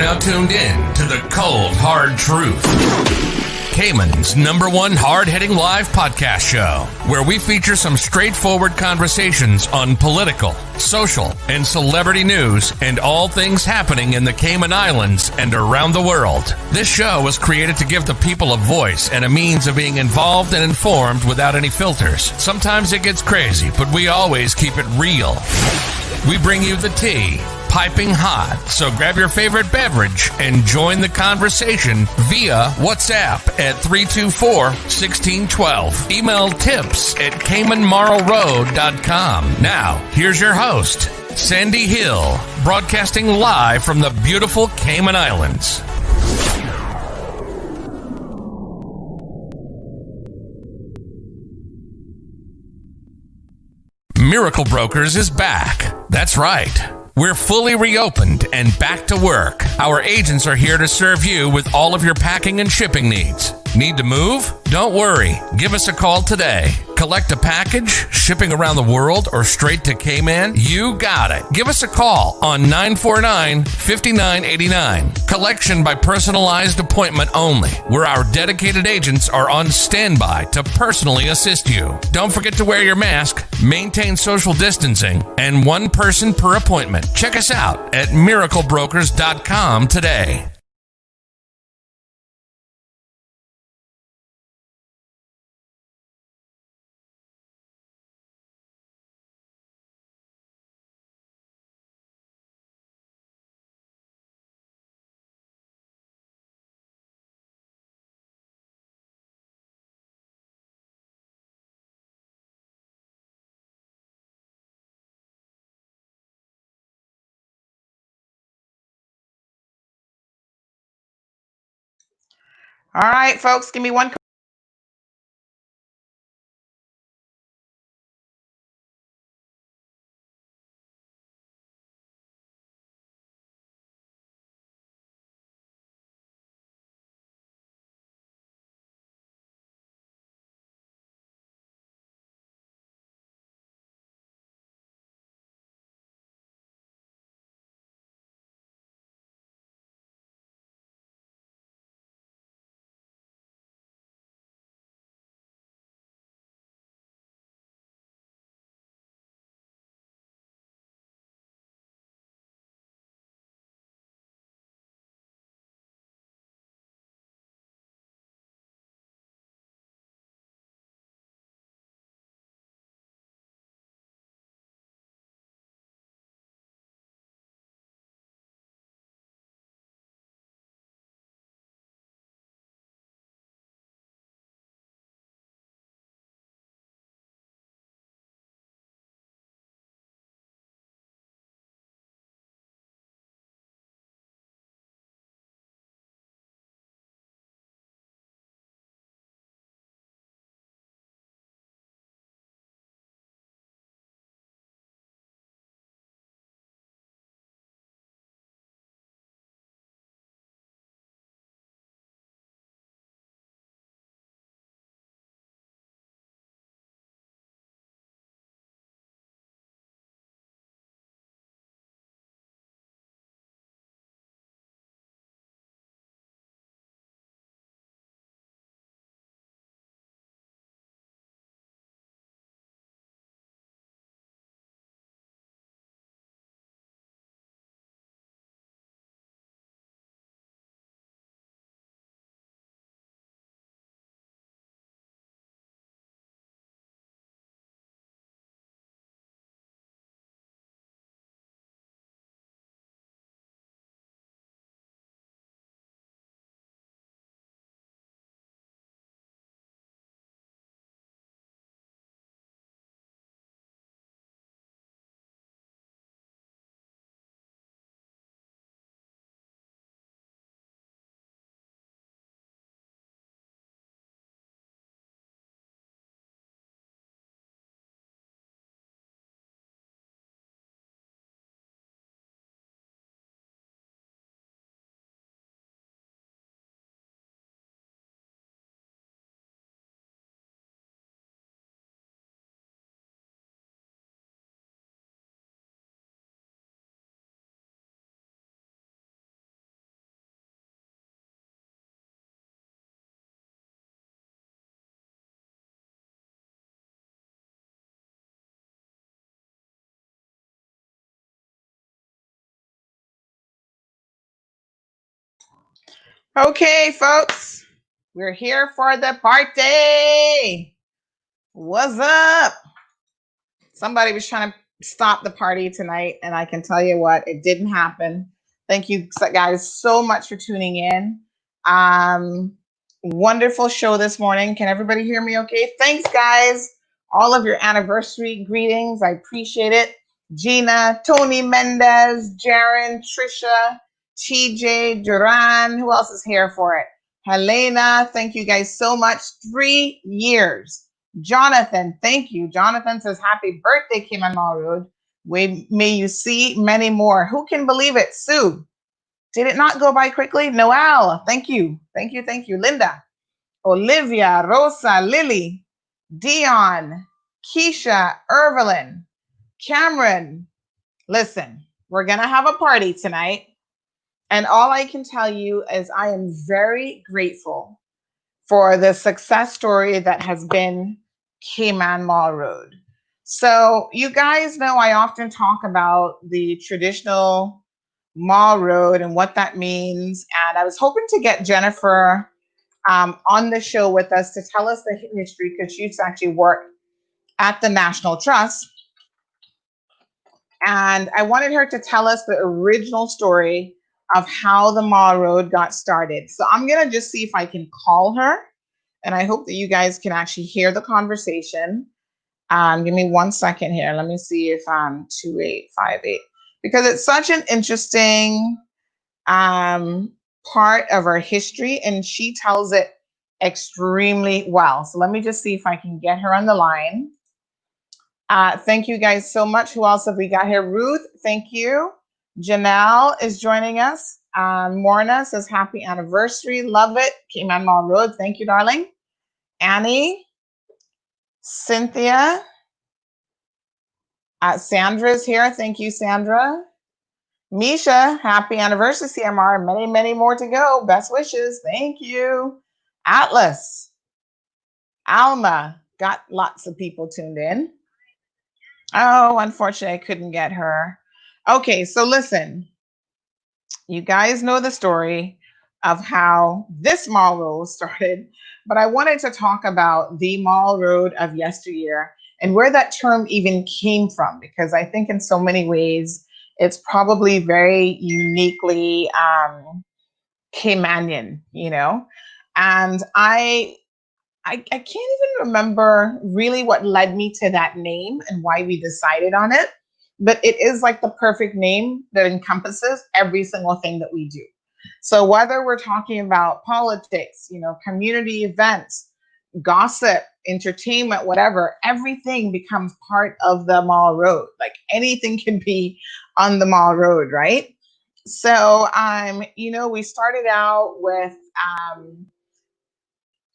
now tuned in to the Cold Hard Truth, Cayman's #1 hard-hitting live podcast show, where we feature some straightforward conversations on political, social, and celebrity news and all things happening in the Cayman Islands and around the world. This show was created to give the people a voice and a means of being involved and informed without any filters. Sometimes it gets crazy, but we always keep it real. We bring you the tea, piping hot, so grab your favorite beverage and join the conversation via WhatsApp at 324-1612. Email tips at CaymanMarlRoad.com. Now, here's your host, Sandy Hill, broadcasting live from the beautiful Cayman Islands. Miracle Brokers is back. That's right. We're fully reopened and back to work. Our agents are here to serve you with all of your packing and shipping needs. Need to move? Don't worry. Give us a call today. Collect a package, shipping around the world, or straight to Cayman? You got it. Give us a call on 949-5989. Collection by personalized appointment only, where our dedicated agents are on standby to personally assist you. Don't forget to wear your mask, maintain social distancing, and one person per appointment. Check us out at miraclebrokers.com today. All right, folks, give me one Okay, folks, we're here for the party. What's up? Somebody was trying to stop the party tonight, and I can tell you what, it didn't happen. Thank you guys so much for tuning in. Wonderful show this morning. Can everybody hear me okay? Thanks, guys. All of your anniversary greetings. I appreciate it. Gina, Tony Mendez, Jaren, Trisha, TJ, Duran. Who else is here for it? Helena, thank you guys so much. 3 years. Jonathan, thank you. Jonathan says, happy birthday, Cayman Mall Road. May you see many more. Who can believe it? Sue, did it not go by quickly? Noel, thank you. Thank you, thank you. Linda, Olivia, Rosa, Lily, Dion, Keisha, Irvelyn, Cameron. Listen, we're going to have a party tonight. And all I can tell you is I am very grateful for the success story that has been Cayman Mall Road. So you guys know I often talk about the traditional Mall Road and what that means. And I was hoping to get Jennifer on the show with us to tell us the history, because she used to actually work at the National Trust. And I wanted her to tell us the original story of how the Mall Road got started. So I'm going to just see if I can call her. And I hope that you guys can actually hear the conversation. Give me 1 second here. Let me see if I'm 2858, because it's such an interesting part of our history, and she tells it extremely well. So let me just see if I can get her on the line. Thank you guys so much. Who else have we got here? Ruth, thank you. Janelle is joining us. Morna says happy anniversary. Love it. Cayman Mall Road. Thank you, darling. Annie, Cynthia, Sandra's here. Thank you, Sandra. Misha, happy anniversary, CMR. Many, many more to go. Best wishes. Thank you. Atlas, Alma, got lots of people tuned in. Oh, unfortunately, I couldn't get her. Okay, so listen, you guys know the story of how this Mall Road started, but I wanted to talk about the Mall Road of yesteryear and where that term even came from, because I think in so many ways it's probably very uniquely Caymanian, you know? And I can't even remember really what led me to that name and why we decided on it, but it is like the perfect name that encompasses every single thing that we do. So whether we're talking about politics, you know, community events, gossip, entertainment, whatever, everything becomes part of the Mall Road. Like anything can be on the Mall Road, right? So, you know, we started out with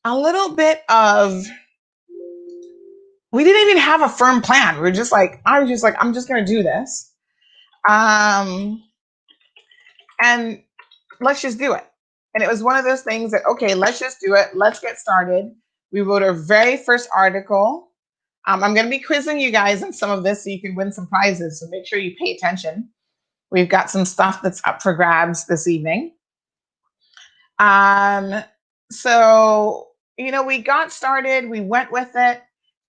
a little bit of, we didn't even have a firm plan. We were just like, I was just like, I'm just going to do this. And let's just do it. And it was one of those things that, okay, let's just do it. Let's get started. We wrote our very first article. I'm going to be quizzing you guys on some of this so you can win some prizes. So make sure you pay attention. We've got some stuff that's up for grabs this evening. So, you know, we got started, we went with it,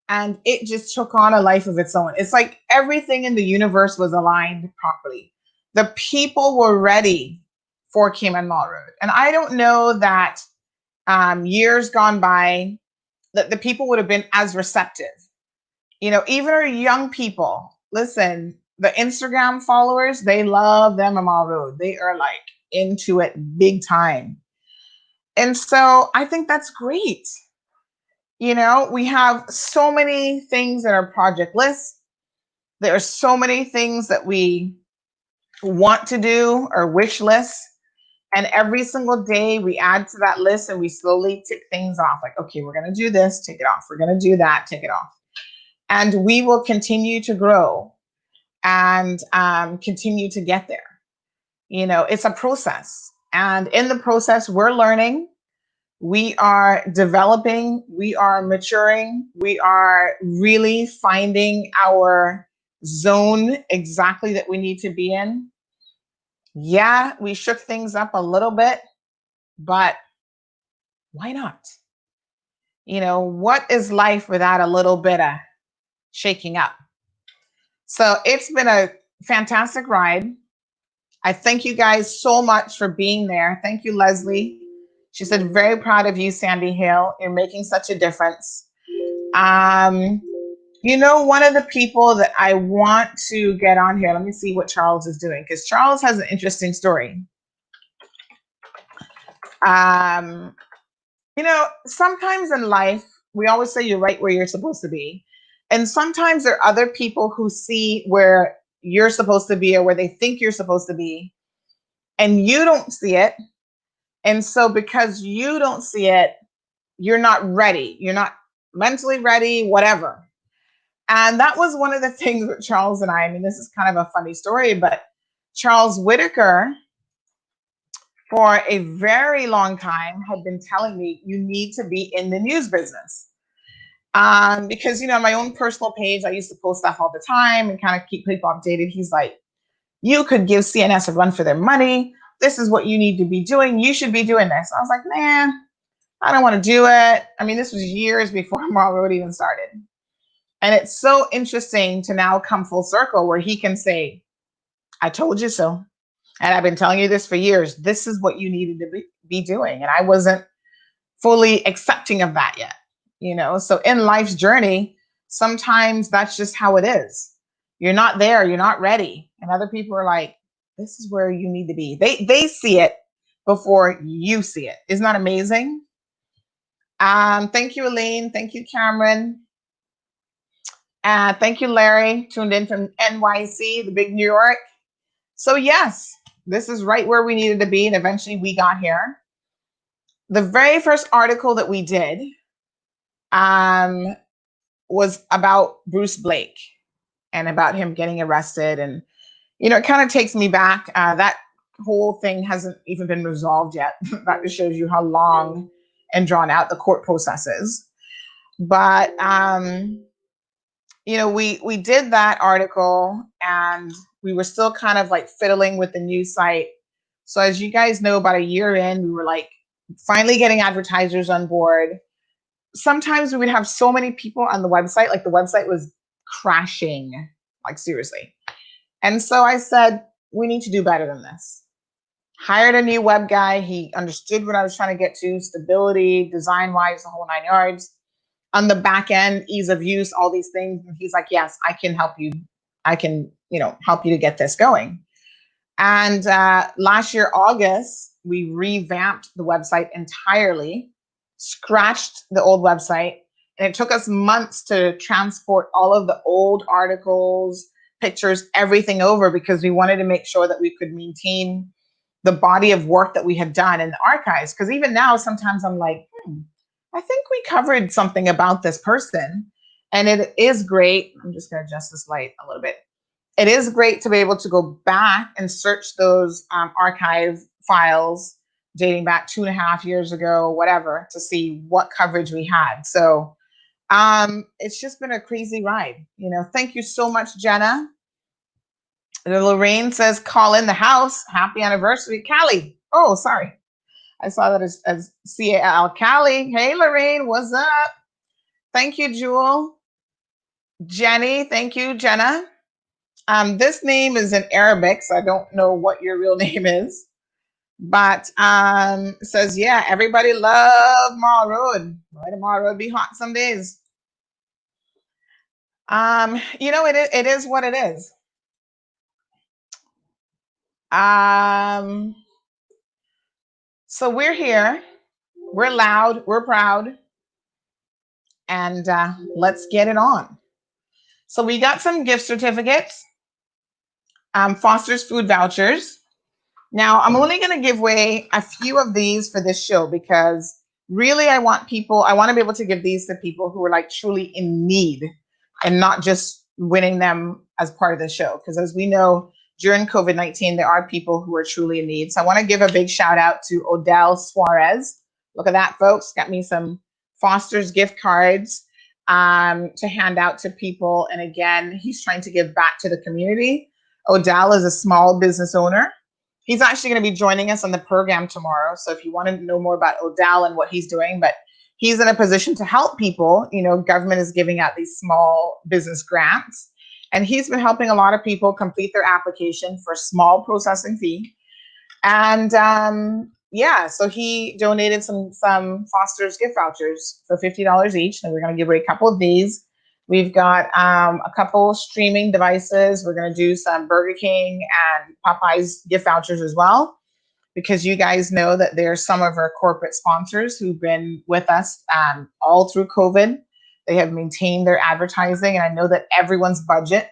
and it just took on a life of its own. It's like everything in the universe was aligned properly. The people were ready for Cayman Mall Road. And I don't know that years gone by that the people would have been as receptive. You know, even our young people, listen, the Instagram followers, they love them on Mall Road. They are like into it big time. And so I think that's great. You know, we have so many things in our project list. There are so many things that we want to do or wish list. And every single day we add to that list and we slowly tick things off. Like, okay, we're going to do this, take it off. We're going to do that, take it off. And we will continue to grow and continue to get there. You know, it's a process. And in the process, we're learning. We are developing, we are maturing, we are really finding our zone exactly that we need to be in. Yeah, we shook things up a little bit. but why not? What is life without a little bit of shaking up? So it's been a fantastic ride. I thank you guys so much for being there. Thank you, Leslie. She said, very proud of you, Sandy Hill. You're making such a difference. One of the people that I want to get on here, let me see what Charles is doing, because Charles has an interesting story. Sometimes in life, we always say you're right where you're supposed to be. And sometimes there are other people who see where you're supposed to be or where they think you're supposed to be, and you don't see it. And so because you don't see it, you're not ready. You're not mentally ready, whatever. And that was one of the things with Charles and I. I mean, this is kind of a funny story, but Charles Whitaker, for a very long time, had been telling me, you need to be in the news business. Because, on my own personal page, I used to post stuff all the time and kind of keep people updated. He's like, you could give CNS a run for their money. This is what you need to be doing. You should be doing this. I was like, man, I don't want to do it. I mean, this was years before Mile Road even started. And it's so interesting to now come full circle where he can say, I told you so. And I've been telling you this for years. This is what you needed to be doing. And I wasn't fully accepting of that yet. So in life's journey, sometimes that's just how it is. You're not there, you're not ready. And other people are like, this is where you need to be. They see it before you see it. Isn't that amazing? Thank you, Elaine. Thank you, Cameron. Thank you, Larry, tuned in from NYC, the big New York. So yes, this is right where we needed to be. And eventually we got here. The very first article that we did was about Bruce Blake and about him getting arrested. And, it kind of takes me back. That whole thing hasn't even been resolved yet. That just shows you how long and drawn out the court process is. But, we did that article and we were still kind of like fiddling with the news site. So as you guys know, about a year in, we were like finally getting advertisers on board. Sometimes we would have so many people on the website, like the website was crashing, like seriously. And so I said, we need to do better than this. Hired a new web guy. He understood what I was trying to get to, stability, design-wise, the whole 9 yards. On the back end, ease of use, all these things. And he's like, yes, I can help you. I can, help you to get this going. And last year, August, we revamped the website entirely, scratched the old website, and it took us months to transport all of the old articles, pictures, everything over, because we wanted to make sure that we could maintain the body of work that we had done in the archives. Because even now, sometimes I'm like, I think we covered something about this person. And it is great. I'm just going to adjust this light a little bit. It is great to be able to go back and search those archive files dating back 2.5 years ago, whatever, to see what coverage we had. So it's just been a crazy ride. Thank you so much, Jenna. Lorraine says, call in the house. Happy anniversary. Callie. Oh, sorry. I saw that as C-A-L. Callie. Hey, Lorraine. What's up? Thank you, Jewel. Jenny. Thank you, Jenna. This name is in Arabic, so I don't know what your real name is. But says, yeah, everybody love Mile Road. Why the Mile Road be hot some days? It is what it is. So we're here. We're loud. We're proud. And let's get it on. So we got some gift certificates. Foster's food vouchers. Now, I'm only going to give away a few of these for this show because really I want to be able to give these to people who are like truly in need and not just winning them as part of the show. Because as we know, during COVID-19, there are people who are truly in need. So I want to give a big shout out to Odell Suarez. Look at that, folks. Got me some Foster's gift cards to hand out to people. And again, he's trying to give back to the community. Odell is a small business owner. He's actually going to be joining us on the program tomorrow. So if you want to know more about Odell and what he's doing, but he's in a position to help people. You know, government is giving out these small business grants, and he's been helping a lot of people complete their application for a small processing fee. And yeah, so he donated some Foster's gift vouchers for $50 each, and we're going to give away a couple of these. We've got a couple streaming devices. We're going to do some Burger King and Popeyes gift vouchers as well, because you guys know that there's some of our corporate sponsors who've been with us all through COVID. They have maintained their advertising, and I know that everyone's budget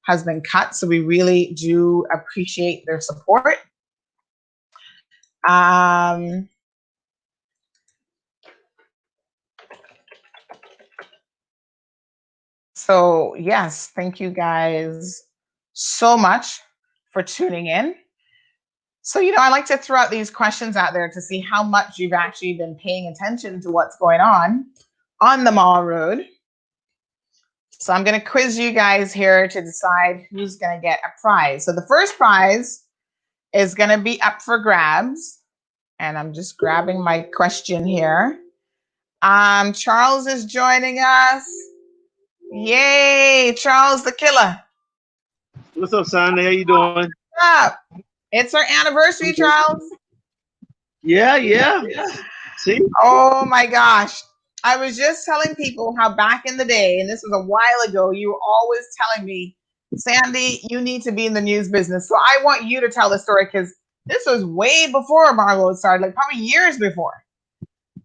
has been cut, so we really do appreciate their support. So yes, thank you guys so much for tuning in. So, you know, I like to throw out these questions out there to see how much you've actually been paying attention to what's going on the Mall Road. So I'm going to quiz you guys here to decide who's going to get a prize. So the first prize is going to be up for grabs. And I'm just grabbing my question here. Charles is joining us. Yay, Charles the Killer. What's up, Sandy? How you doing? What's up? It's our anniversary, Charles. Yeah. See? Oh my gosh. I was just telling people how back in the day, and this was a while ago, you were always telling me, Sandy, you need to be in the news business. So I want you to tell the story, because this was way before Marlowe started, like probably years before.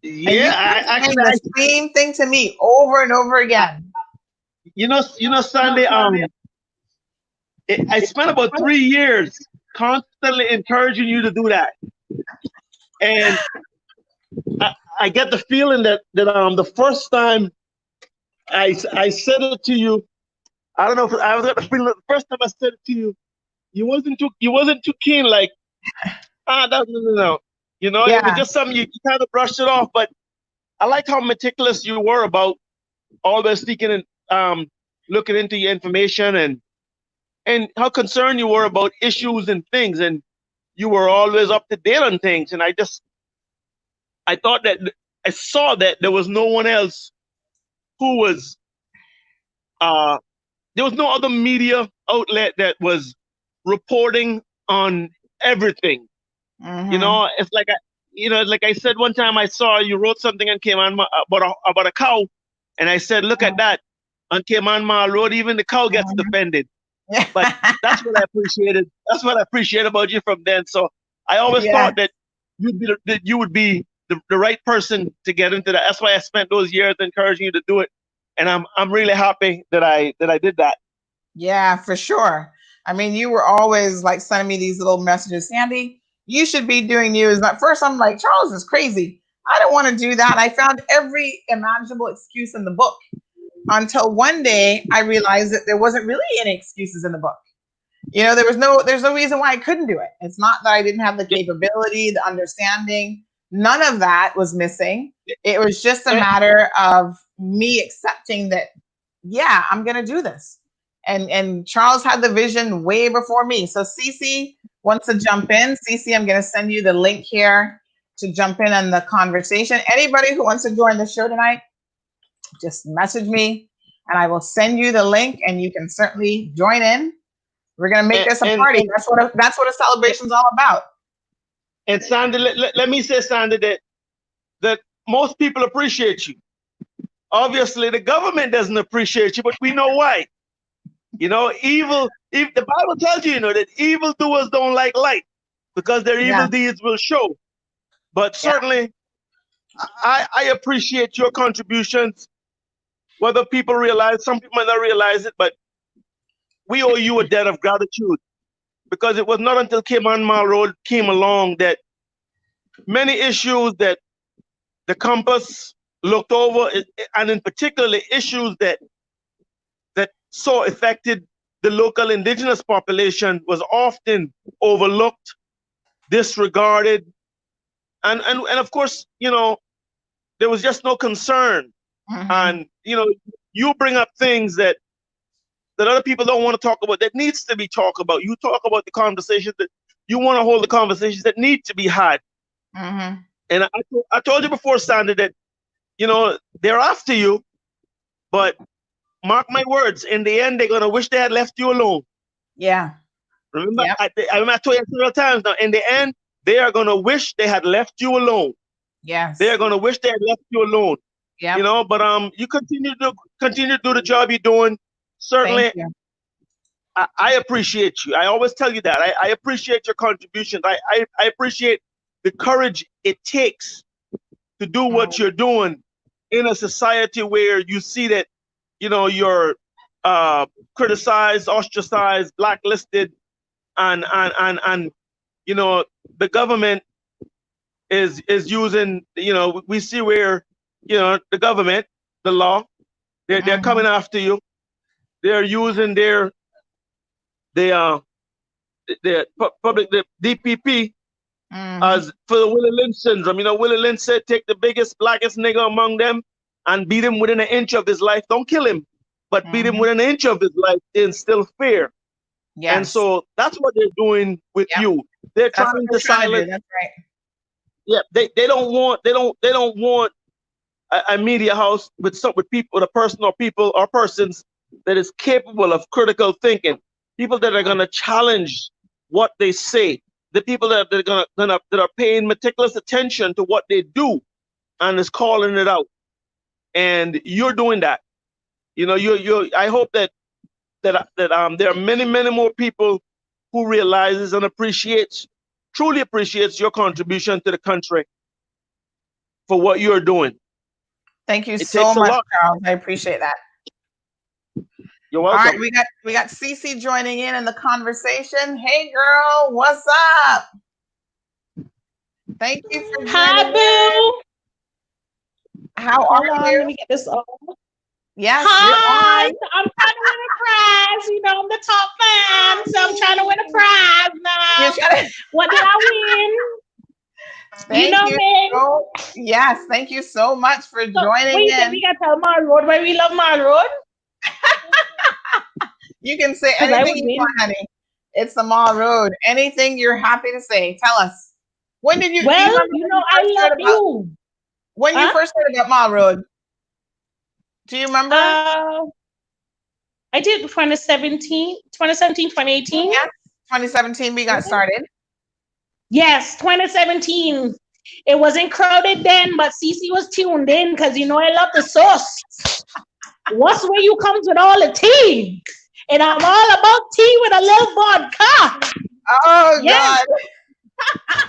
Yeah, I the same thing to me over and over again. You know, Sandy. I spent about 3 years constantly encouraging you to do that, and I get the feeling that the first time I said it to you, I don't know if I was at the feeling that the first time I said it to you, you wasn't too keen, like no. You know, It was just something you kind of brushed it off. But I like how meticulous you were about always seeking and looking into your information, and how concerned you were about issues and things, and you were always up to date on things. And I thought that I saw that there was no one else who was there was no other media outlet that was reporting on everything. Mm-hmm. You know, it's like like I said one time, I saw you wrote something on Cayman about a cow, and I said, look at that, on Cayman Mall Road, even the cow gets defended. But that's what I appreciated. That's what I appreciate about you from then. So I always thought that you would be the right person to get into that. That's why I spent those years encouraging you to do it, and I'm really happy that I did that. Yeah, for sure. I mean, you were always like sending me these little messages, Sandy, you should be doing news. At first, I'm like, Charles is crazy. I don't want to do that. I found every imaginable excuse in the book, until one day I realized that there wasn't really any excuses in the book. You know, there's no reason why I couldn't do it. It's not that I didn't have the capability, the understanding. None of that was missing. It was just a matter of me accepting that, yeah, I'm going to do this. And Charles had the vision way before me. So Cece wants to jump in. Cece, I'm going to send you the link here to jump in on the conversation. Anybody who wants to join the show tonight, just message me and I will send you the link, and you can certainly join in. We're going to make this a party. That's what a celebration is all about. And Sandy, let me say, Sandy, that most people appreciate you. Obviously, the government doesn't appreciate you, but we know why. You know, if the Bible tells you, that evildoers don't like light, because their evil deeds will show. But certainly, I appreciate your contributions. Whether people realize, some people might not realize it, but we owe you a debt of gratitude, because it was not until Cayman Mall Road came along that many issues that the Compass looked over, and in particular issues that so affected the local indigenous population, was often overlooked, disregarded, and of course, there was just no concern. Mm-hmm. And you bring up things that other people don't want to talk about, that needs to be talked about. You talk about the conversations that you want to hold the conversations that need to be had. Mm-hmm. And I told you before, Sandra, that they're after you, but mark my words, in the end, they're gonna wish they had left you alone. Yeah. Remember, Yep. I told you several times now. In the end, they are gonna wish they had left you alone. Yes. They are gonna wish they had left you alone. Yeah. But you continue to do the job you're doing. Certainly, Thank you. I appreciate you. I always tell you that. I appreciate your contributions. I appreciate the courage it takes to do what you're doing in a society where you see that, you're criticized, ostracized, blacklisted, and the government is using, we see where, the government, the law, they're coming after you. They're using the DPP as for the Willie Lynch syndrome. Willie Lynch said, take the biggest, blackest nigga among them and beat him within an inch of his life. Don't kill him, but beat him within an inch of his life, instill fear. Yes. And so that's what they're doing with you. They're trying to silence. That's right. Yeah, they don't want a media house with people, with a person or people or persons that is capable of critical thinking. People that are gonna challenge what they say. The people that are paying meticulous attention to what they do and is calling it out. And you're doing that. I hope that there are many more people who realizes and truly appreciates your contribution to the country for what you're doing. Thank you so much, Charles. I appreciate that. You're welcome. All right, we got Cece joining in the conversation. Hey, girl, what's up? Thank you for joining. Hi, boo. How are you? Let me get this on. Yes. Hi. I'm trying to win a prize. I'm the top fan, so I'm trying to win a prize now. What did I win? Thank you. Yes, thank you so much for joining in. We got to tell Mall Road why we love Mall Road. You can say anything you want, honey. It's the Mall Road. Anything you're happy to say. Tell us. When did you? Well, I love you. When you first heard about Mall Road? Do you remember? I did 2017, 2018. Yes, 2017 we got started. Yes, 2017. It wasn't crowded then, but Cece was tuned in because I love the sauce. What's where you comes with all the tea? And I'm all about tea with a little vodka. Oh, yes. God.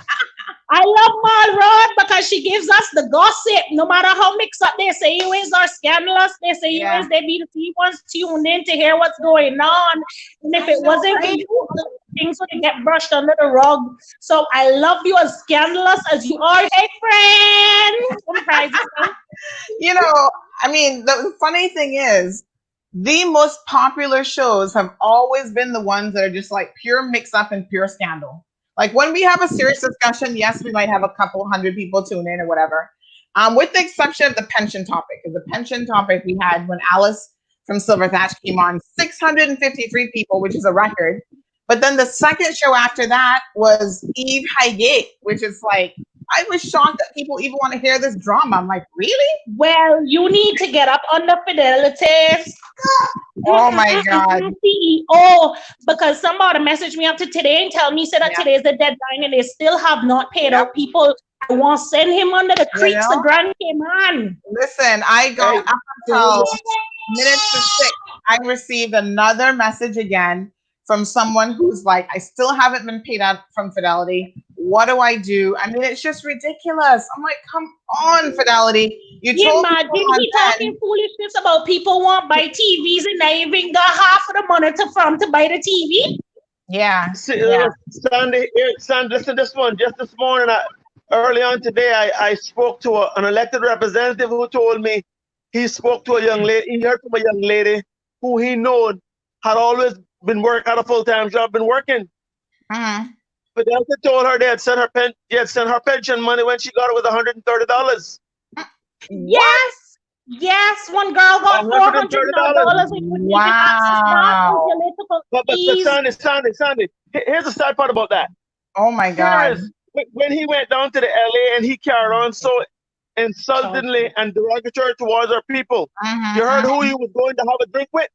I love Mall Road because she gives us the gossip. No matter how mixed up they say you is or scandalous, they say you is, they be the ones tuned in to hear what's going on. And if it wasn't for you, things would get brushed under the rug. So I love you as scandalous as you are. Hey, friend. The funny thing is, the most popular shows have always been the ones that are just like pure mix up and pure scandal. Like when we have a serious discussion, yes, we might have a couple hundred people tune in or whatever. With the exception of the pension topic. The pension topic we had when Alice from Silver Thatch came on, 653 people, which is a record. But then the second show after that was Eve Highgate, which is like, I was shocked that people even want to hear this drama. I'm like, really? Well, you need to get up on the fidelities. Oh my God. CEO, because somebody messaged me up to today and tell me that today is the deadline and they still have not paid out people. I want to send him under the creeks. The grand came on. Listen, I got up until minutes to 6. I received another message again from someone who's like, I still haven't been paid out from Fidelity. What do I do? I mean, it's just ridiculous. I'm like, come on, Fidelity. You told me he talking foolishness about people want buy TVs and they even got half of the money to buy the TV. Yeah. Sandy, listen, this one. Just this morning, early on today, I spoke to an elected representative who told me he spoke to a young lady. He heard from a young lady who he knew had always been had a full-time job, been working. But Fidelity told her they had sent her pension money when she got it with $130. Yes, one girl got $400. Wow. But Sandy, here's the sad part about that. Oh my God. When he went down to the LA and he carried on so insultingly and derogatory towards our people. Mhm, You heard who mhm. he was going to have a drink with?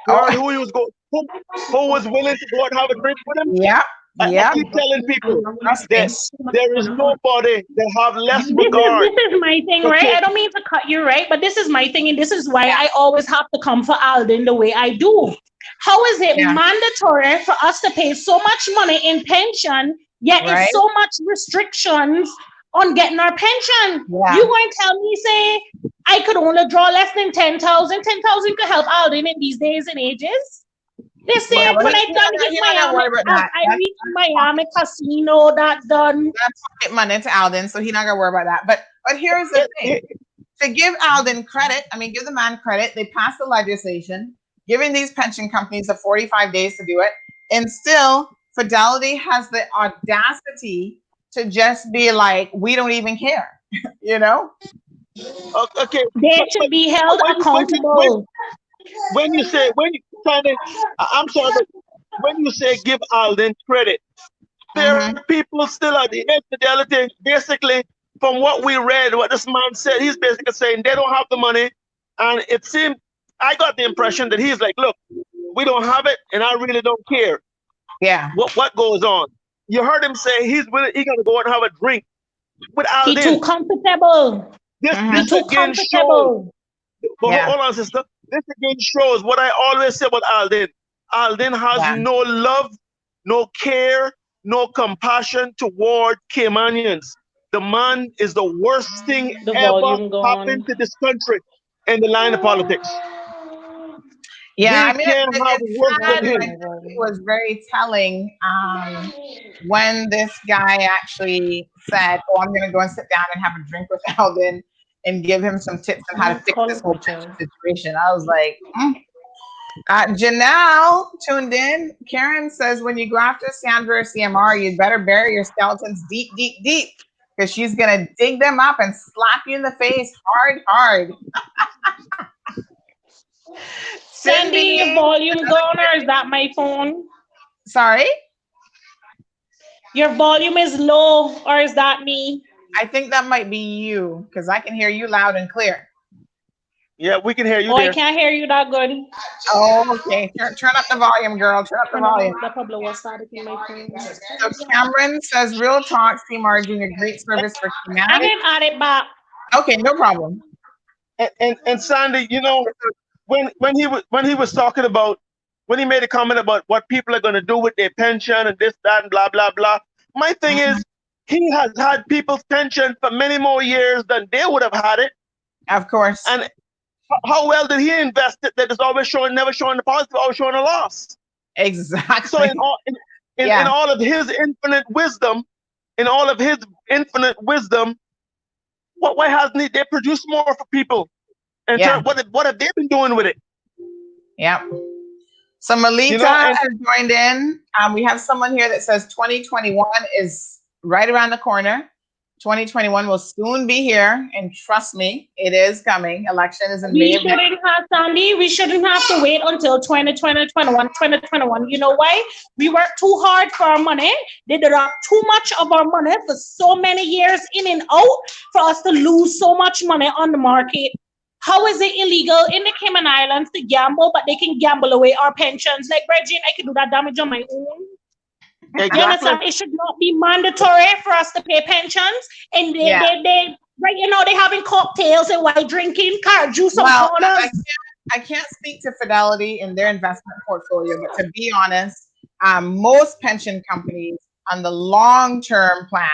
You Oh, heard who he was going, who was willing to go and have a drink with him? yeah, I yeah. keep telling people Trust that me. there is nobody that have less This regard is my thing, for right? I kids. don't mean to cut you, right? But this is my thing, and this is why I always have to come for Alden the way I do. How is it Yeah. mandatory for us to pay so much money in pension, yet Right. it's so much restrictions on getting our pension? Yeah. You going to tell me, say, I could only draw less than 10,000? 10,000 could help Alden in these days and ages. They said Yeah, but when I he done not hit gonna worry Miami, about that. I reached Miami casino, that done. That's pocket money to Alden, so he's not gonna worry about that. But here's the thing: to give Alden credit, I mean, give the man credit. They passed the legislation giving these pension companies the 45 days to do it, and still Fidelity has the audacity to just be like, we don't even care, you know? Okay, They should be held accountable. when you say I'm sorry, but when you say give Alden credit, there are people still at the infidelity. Basically, from what we read, what this man said, he's basically saying they don't have the money, and it seemed I got the impression that he's like, look, we don't have it, and I really don't care. Yeah. What goes on? You heard him say he's gonna go and have a drink with Alden. He's too comfortable. This Too again shows. comfortable. But Yeah. hold on, sister. This again shows what I always say about Alden. Alden has no love, no care, no compassion toward Caymanians. The man is the worst thing The ever volume gone. happened to this country in the line of politics. Yeah, We I mean, can't have worse sad, than but I him. think it was very telling when this guy actually said, "Oh, I'm going to go and sit down and have a drink with Alden and give him some tips on how to fix this whole pension situation." I was like, Janelle tuned in. Karen says, when you go after Sandra or CMR, you'd better bury your skeletons deep, deep, deep, because she's going to dig them up and slap you in the face hard, hard. Sandy, your volume gone, or is that my phone? Sorry? Your volume is low, or is that me? I think that might be you, because I can hear you loud and clear. Yeah, we can hear you. I can't hear you that good. Oh, okay. Turn up the volume, girl. Turn up the volume. So Cameron says, real talk, CMR doing a great service for humanity. I didn't add it back. Okay, no problem. And Sandy, you know, when he was talking about, when he made a comment about what people are going to do with their pension and this, that, and blah, blah, blah. My thing is, he has had people's pension for many more years than they would have had it. Of course. And how well did he invest it that is always showing, never showing the positive, always showing a loss? Exactly. So in all of his infinite wisdom, why hasn't they produced more for people? And what have they been doing with it? Yep. So Melita has joined in. We have someone here that says 2021 is right around the corner. 2021 will soon be here, and trust me, it is coming. Election is in May. We shouldn't have to wait until 2021. You know why? We work too hard for our money. They deduct too much of our money for so many years in and out for us to lose so much money on the market. How is it illegal in the Cayman Islands to gamble, but they can gamble away our pensions? Like, Regine, I can do that damage on my own. Exactly. You understand? It should not be mandatory for us to pay pensions. And they right, you know, they having cocktails and while drinking car juice on corners. I can't speak to Fidelity in their investment portfolio, but to be honest, most pension companies on the long-term plan,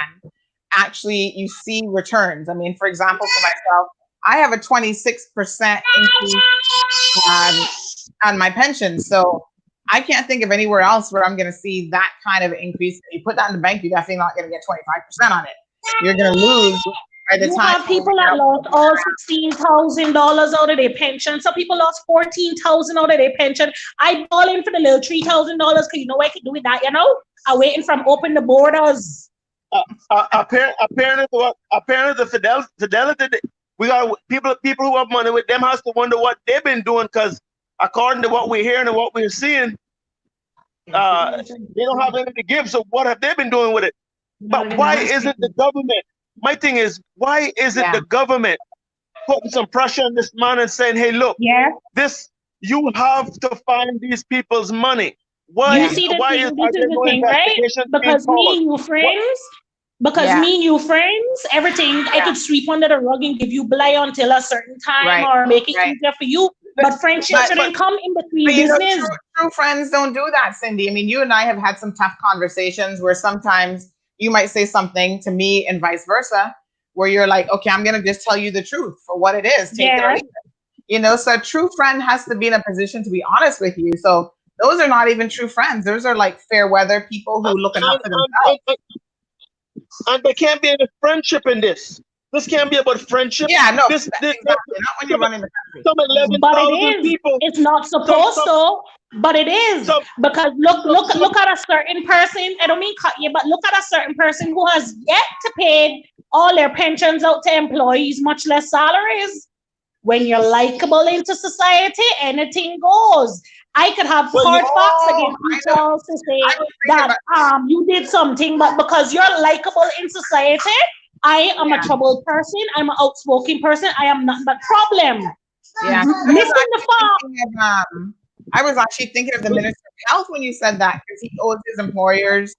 actually, you see returns. I mean, for example, for myself, I have a 26% increase on my pension. So I can't think of anywhere else where I'm going to see that kind of increase. If you put that in the bank, you're definitely not going to get 25% on it. You're going to lose by the time. You have people that lost all $16,000 out of their pension. Some people lost $14,000 out of their pension. I ball in for the little $3,000 because you know what I can do with that, you know? I'm waiting from open the borders. Apparently the Fidelity, we got people who have money with them has to wonder what they've been doing, because according to what we're hearing and what we're seeing, they don't have anything to give. So what have they been doing with it? But why isn't the government? My thing is, why isn't the government putting some pressure on this man and saying, "Hey, look, this you have to find these people's money." Why? You see the why thing, is this is the thing, right? Because me and you friends, me and you friends, everything I could sweep under the rug and give you blame until a certain time or make it easier for you. But friendship shouldn't come in between business. Know, true friends don't do that, Cindy. I mean, you and I have had some tough conversations where sometimes you might say something to me and vice versa, where you're like, okay, I'm going to just tell you the truth for what it is. Take it or leave it. You know, so a true friend has to be in a position to be honest with you. So those are not even true friends. Those are like fair weather people who look enough for themselves. And there can't be any friendship in this. This can't be about friendship. Yeah, no, this exactly. Not when you're running the country. Some 11,000 people. It's not supposed to, but it is. Because look at a certain person. I don't mean cut you, but look at a certain person who has yet to pay all their pensions out to employees, much less salaries. When you're likable into society, anything goes. I could have hard facts against you, Charles, to say that you did something, but because you're likable in society, I am a troubled person. I'm an outspoken person. I am nothing but problem. Yeah. Listen to Fox. I was actually thinking of the Minister of Health when you said that, because he owes his employees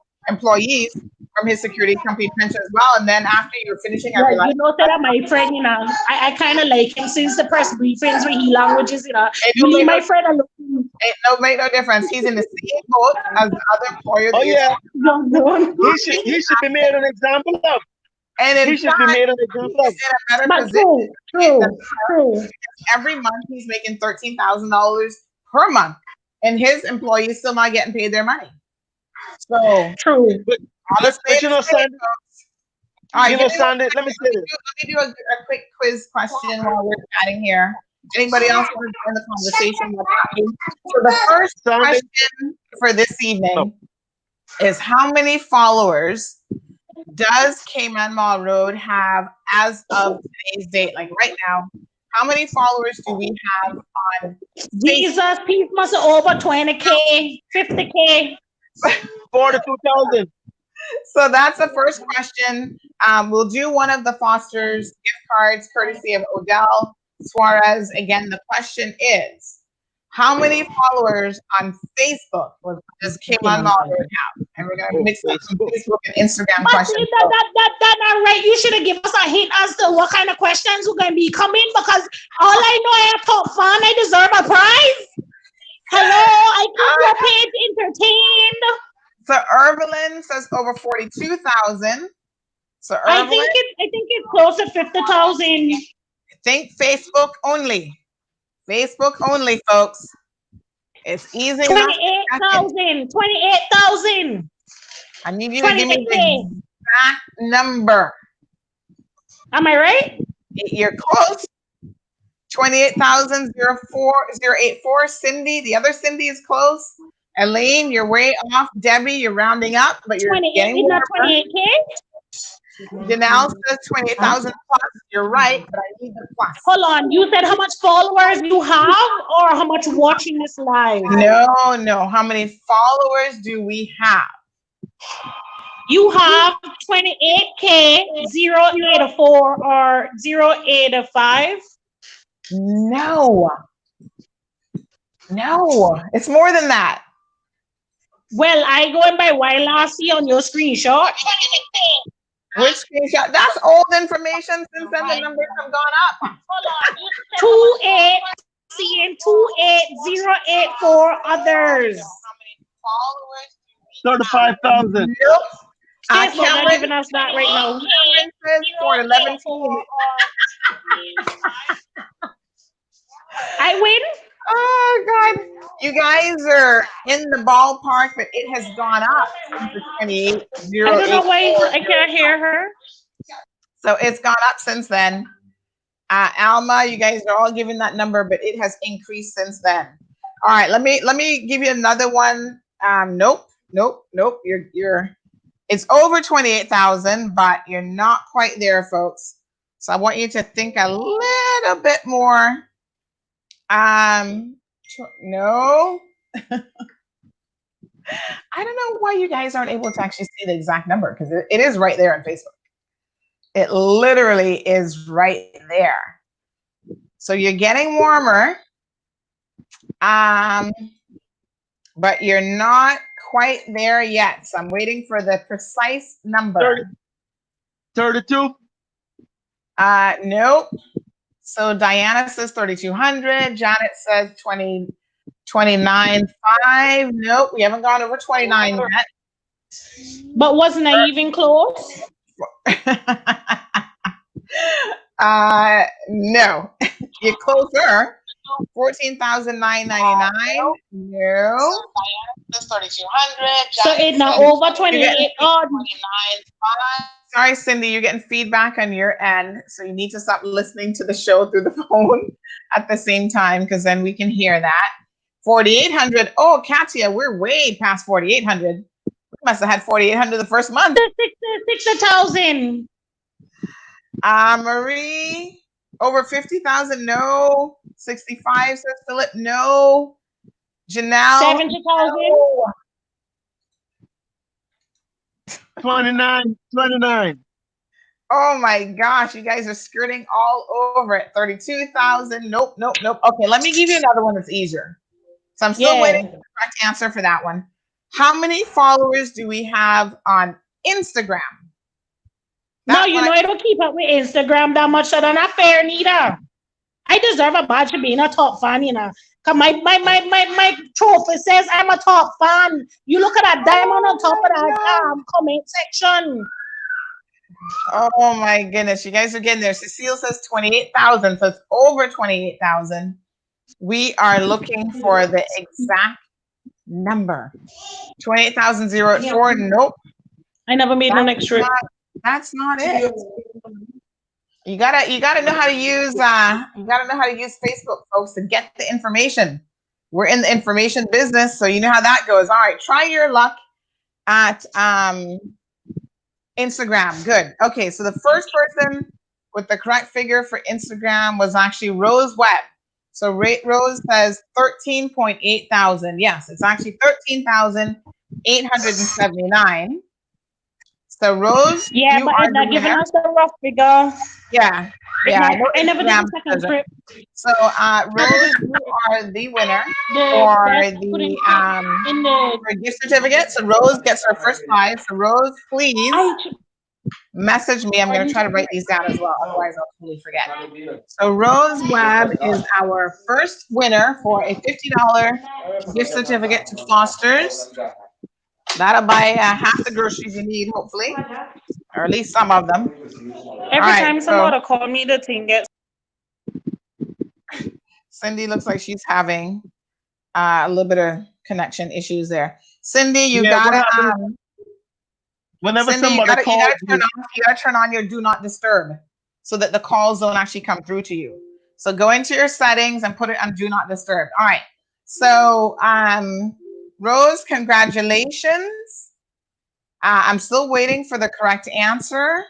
from his security company pension as well. And then after you're finishing, I realized, you know that my friend, you know, I kind of like him since the press briefings with he languages, you know. You leave my friend alone. It make no difference. He's in the same boat as the other employers. Oh yeah, he should be made an example of. And he should be made an example of. In a better position. True. Every month he's making $13,000 per month, and his employees still not getting paid their money. So true. But you know, Sandy, Sandy, let me say this. Let me do a quick quiz question while we're chatting here. Anybody else want to join the conversation? So the first question for this evening is, how many followers does Cayman Mall Road have as of today's date? Like right now, how many followers do we have on Jesus, people must have over 20K, 50K. 42,000. So that's the first question. We'll do one of the Foster's gift cards courtesy of Odell Suarez. Again, the question is, how many followers on Facebook does Cayman Mall Road have? And we're going to mix up some Facebook and Instagram questions. That's not right. You should have given us a hint as to what kind of questions we're going to be coming, because all I know, I have top fun. I deserve a prize. Hello, I keep your page entertained. So Evelyn says over 42,000. So Evelyn, I think it's close to 50,000. Think Facebook only. Facebook only, folks. It's easy. 28,000. 28,000. I need you to give me the exact number. Am I right? You're close. 28,084. Cindy, the other Cindy is close. Elaine, you're way off. Debbie, you're rounding up, but you're getting more. 28K? Janelle says 28,000 plus. You're right, but I need the plus. Hold on. You said how much followers you have, or how much watching this live? No. How many followers do we have? You have 28K, 084 or 085? No, it's more than that. Well, I going by what I last see on your screenshot. Which screenshot? That's old information. Since then, the numbers have gone up. Hold on. 28084 others. How many followers? 35,000. Nope. Guess what? Not giving us that right now. For 11. I win. Oh God, you guys are in the ballpark, but it has gone up since the 28. I don't know why I can't hear her. So it's gone up since then. Alma, you guys are all giving that number, but it has increased since then. All right, let me give you another one. Nope. You're it's over 28,000, but you're not quite there, folks. So I want you to think a little bit more. No. I don't know why you guys aren't able to actually see the exact number because it is right there on Facebook. It literally is right there. So you're getting warmer, but you're not quite there yet. So I'm waiting for the precise number. 32? Nope. So Diana says 3,200. Janet says 29.5. Nope, we haven't gone over 29 yet. But wasn't I even close? No, you're closer. 14,999. No. 3,200. So it's not over 28 odd. Sorry, Cindy, you're getting feedback on your end, so you need to stop listening to the show through the phone at the same time, because then we can hear that. 4,800. Oh, Katia, we're way past 4,800. We must have had 4,800 the first month. 60,000. Marie, over 50,000. No. 65 says Philip. No. Janelle. 70,000. No. 29. Oh my gosh, you guys are skirting all over it. 32,000. Nope. Okay, let me give you another one that's easier. So I'm still waiting for the correct answer for that one. How many followers do we have on Instagram? No, you know I don't keep up with Instagram that much, so they're not fair neither. I deserve a badge for being a top fan, you know. Cause my trophy says I'm a top fan. You look at that diamond on top of that comment section. Oh my goodness, you guys are getting there. Cecile says 28,000, so it's over 28,000. We are looking for the exact number. 28,004. Nope. I never made no next trip. That's not it. You gotta know how to use Facebook, folks, to get the information. We're in the information business, so you know how that goes. All right, try your luck at Instagram. Good. Okay, so the first person with the correct figure for Instagram was actually Rose Webb. So Rose says 13.8 thousand. Yes, it's actually 13,879. So Rose, yeah, but it's not giving us the rough figure. Yeah. I never did a second trip. So Rose, you are the winner for the gift certificate. So Rose gets her first prize. So Rose, please message me. I'm going to try to write these down as well. Otherwise, I'll totally forget. So Rose Webb is our first winner for a $50 gift certificate to Foster's. That'll buy half the groceries you need, hopefully, or at least some of them. Every time somebody call me, the thing gets. Cindy looks like she's having a little bit of connection issues there. Cindy, you gotta. Whenever Cindy, somebody calls, you gotta turn on your do not disturb so that the calls don't actually come through to you. So go into your settings and put it on do not disturb. All right. So Rose, congratulations. I'm still waiting for the correct answer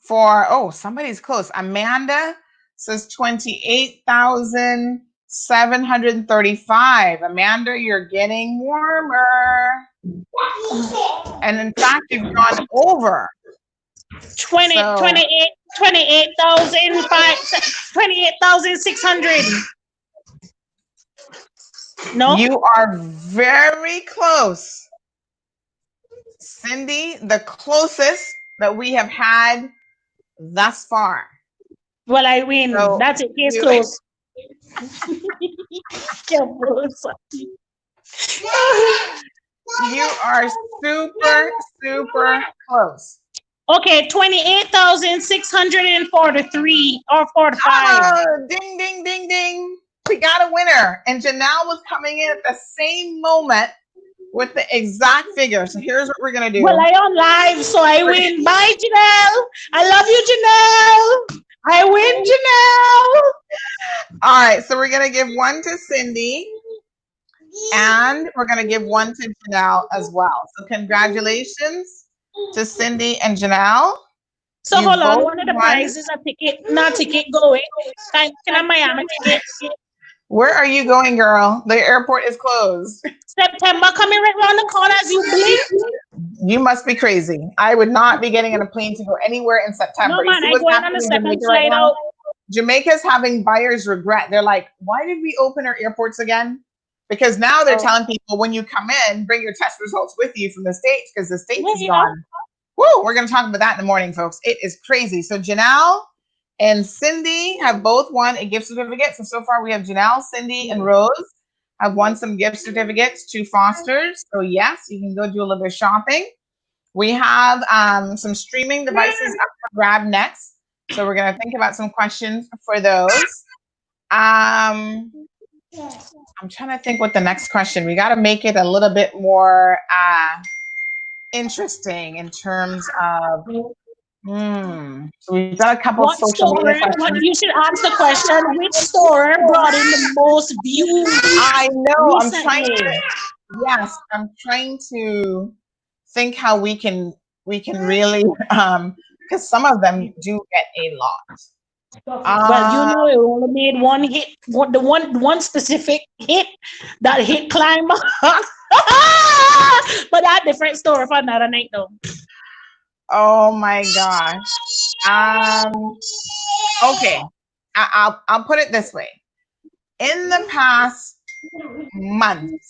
for, somebody's close. Amanda says 28,735. Amanda, you're getting warmer. And in fact, you've gone over. 28,600. No, you are very close, Cindy. The closest that we have had thus far. Well, I win. So that's it. Case closed. You are super, super close. Okay, 28,643 or 45. Oh, ding, ding, ding, ding. We got a winner. And Janelle was coming in at the same moment with the exact figure. So here's what we're going to do. Well, I on live, so I win. Bye, Janelle. I love you, Janelle. I win, Janelle. All right, so we're going to give one to Cindy. And we're going to give one to Janelle as well. So congratulations to Cindy and Janelle. So hold on, one of the prizes a ticket, not ticket going. Can I Miami ticket? Where are you going, girl? The airport is closed. September coming right around the corner as you blink. You must be crazy. I would not be getting on a plane to go anywhere in September. No You man, see I what's going on the happening in second Jamaica right flight now? out. Jamaica's having buyer's regret. They're like, why did we open our airports again? Because now they're telling people when you come in, bring your test results with you from the States because the States is gone. Woo, we're going to talk about that in the morning, folks. It is crazy. So Janelle and Cindy have both won a gift certificate. So far we have Janelle, Cindy, and Rose have won some gift certificates to Foster's. So yes, you can go do a little bit of shopping. We have some streaming devices up for grab next. So we're going to think about some questions for those. I'm trying to think what the next question. We got to make it a little bit more interesting in terms of. So we've got a couple What social media store? questions. You should ask the question. Which store brought in the most views? I know. Recently? I'm trying to think how we can really because some of them do get a lot. Well, you know, it only made one hit. The one specific hit that hit Climber. But that different story for another night, though. Oh my gosh. Okay. I'll put it this way. In the past month,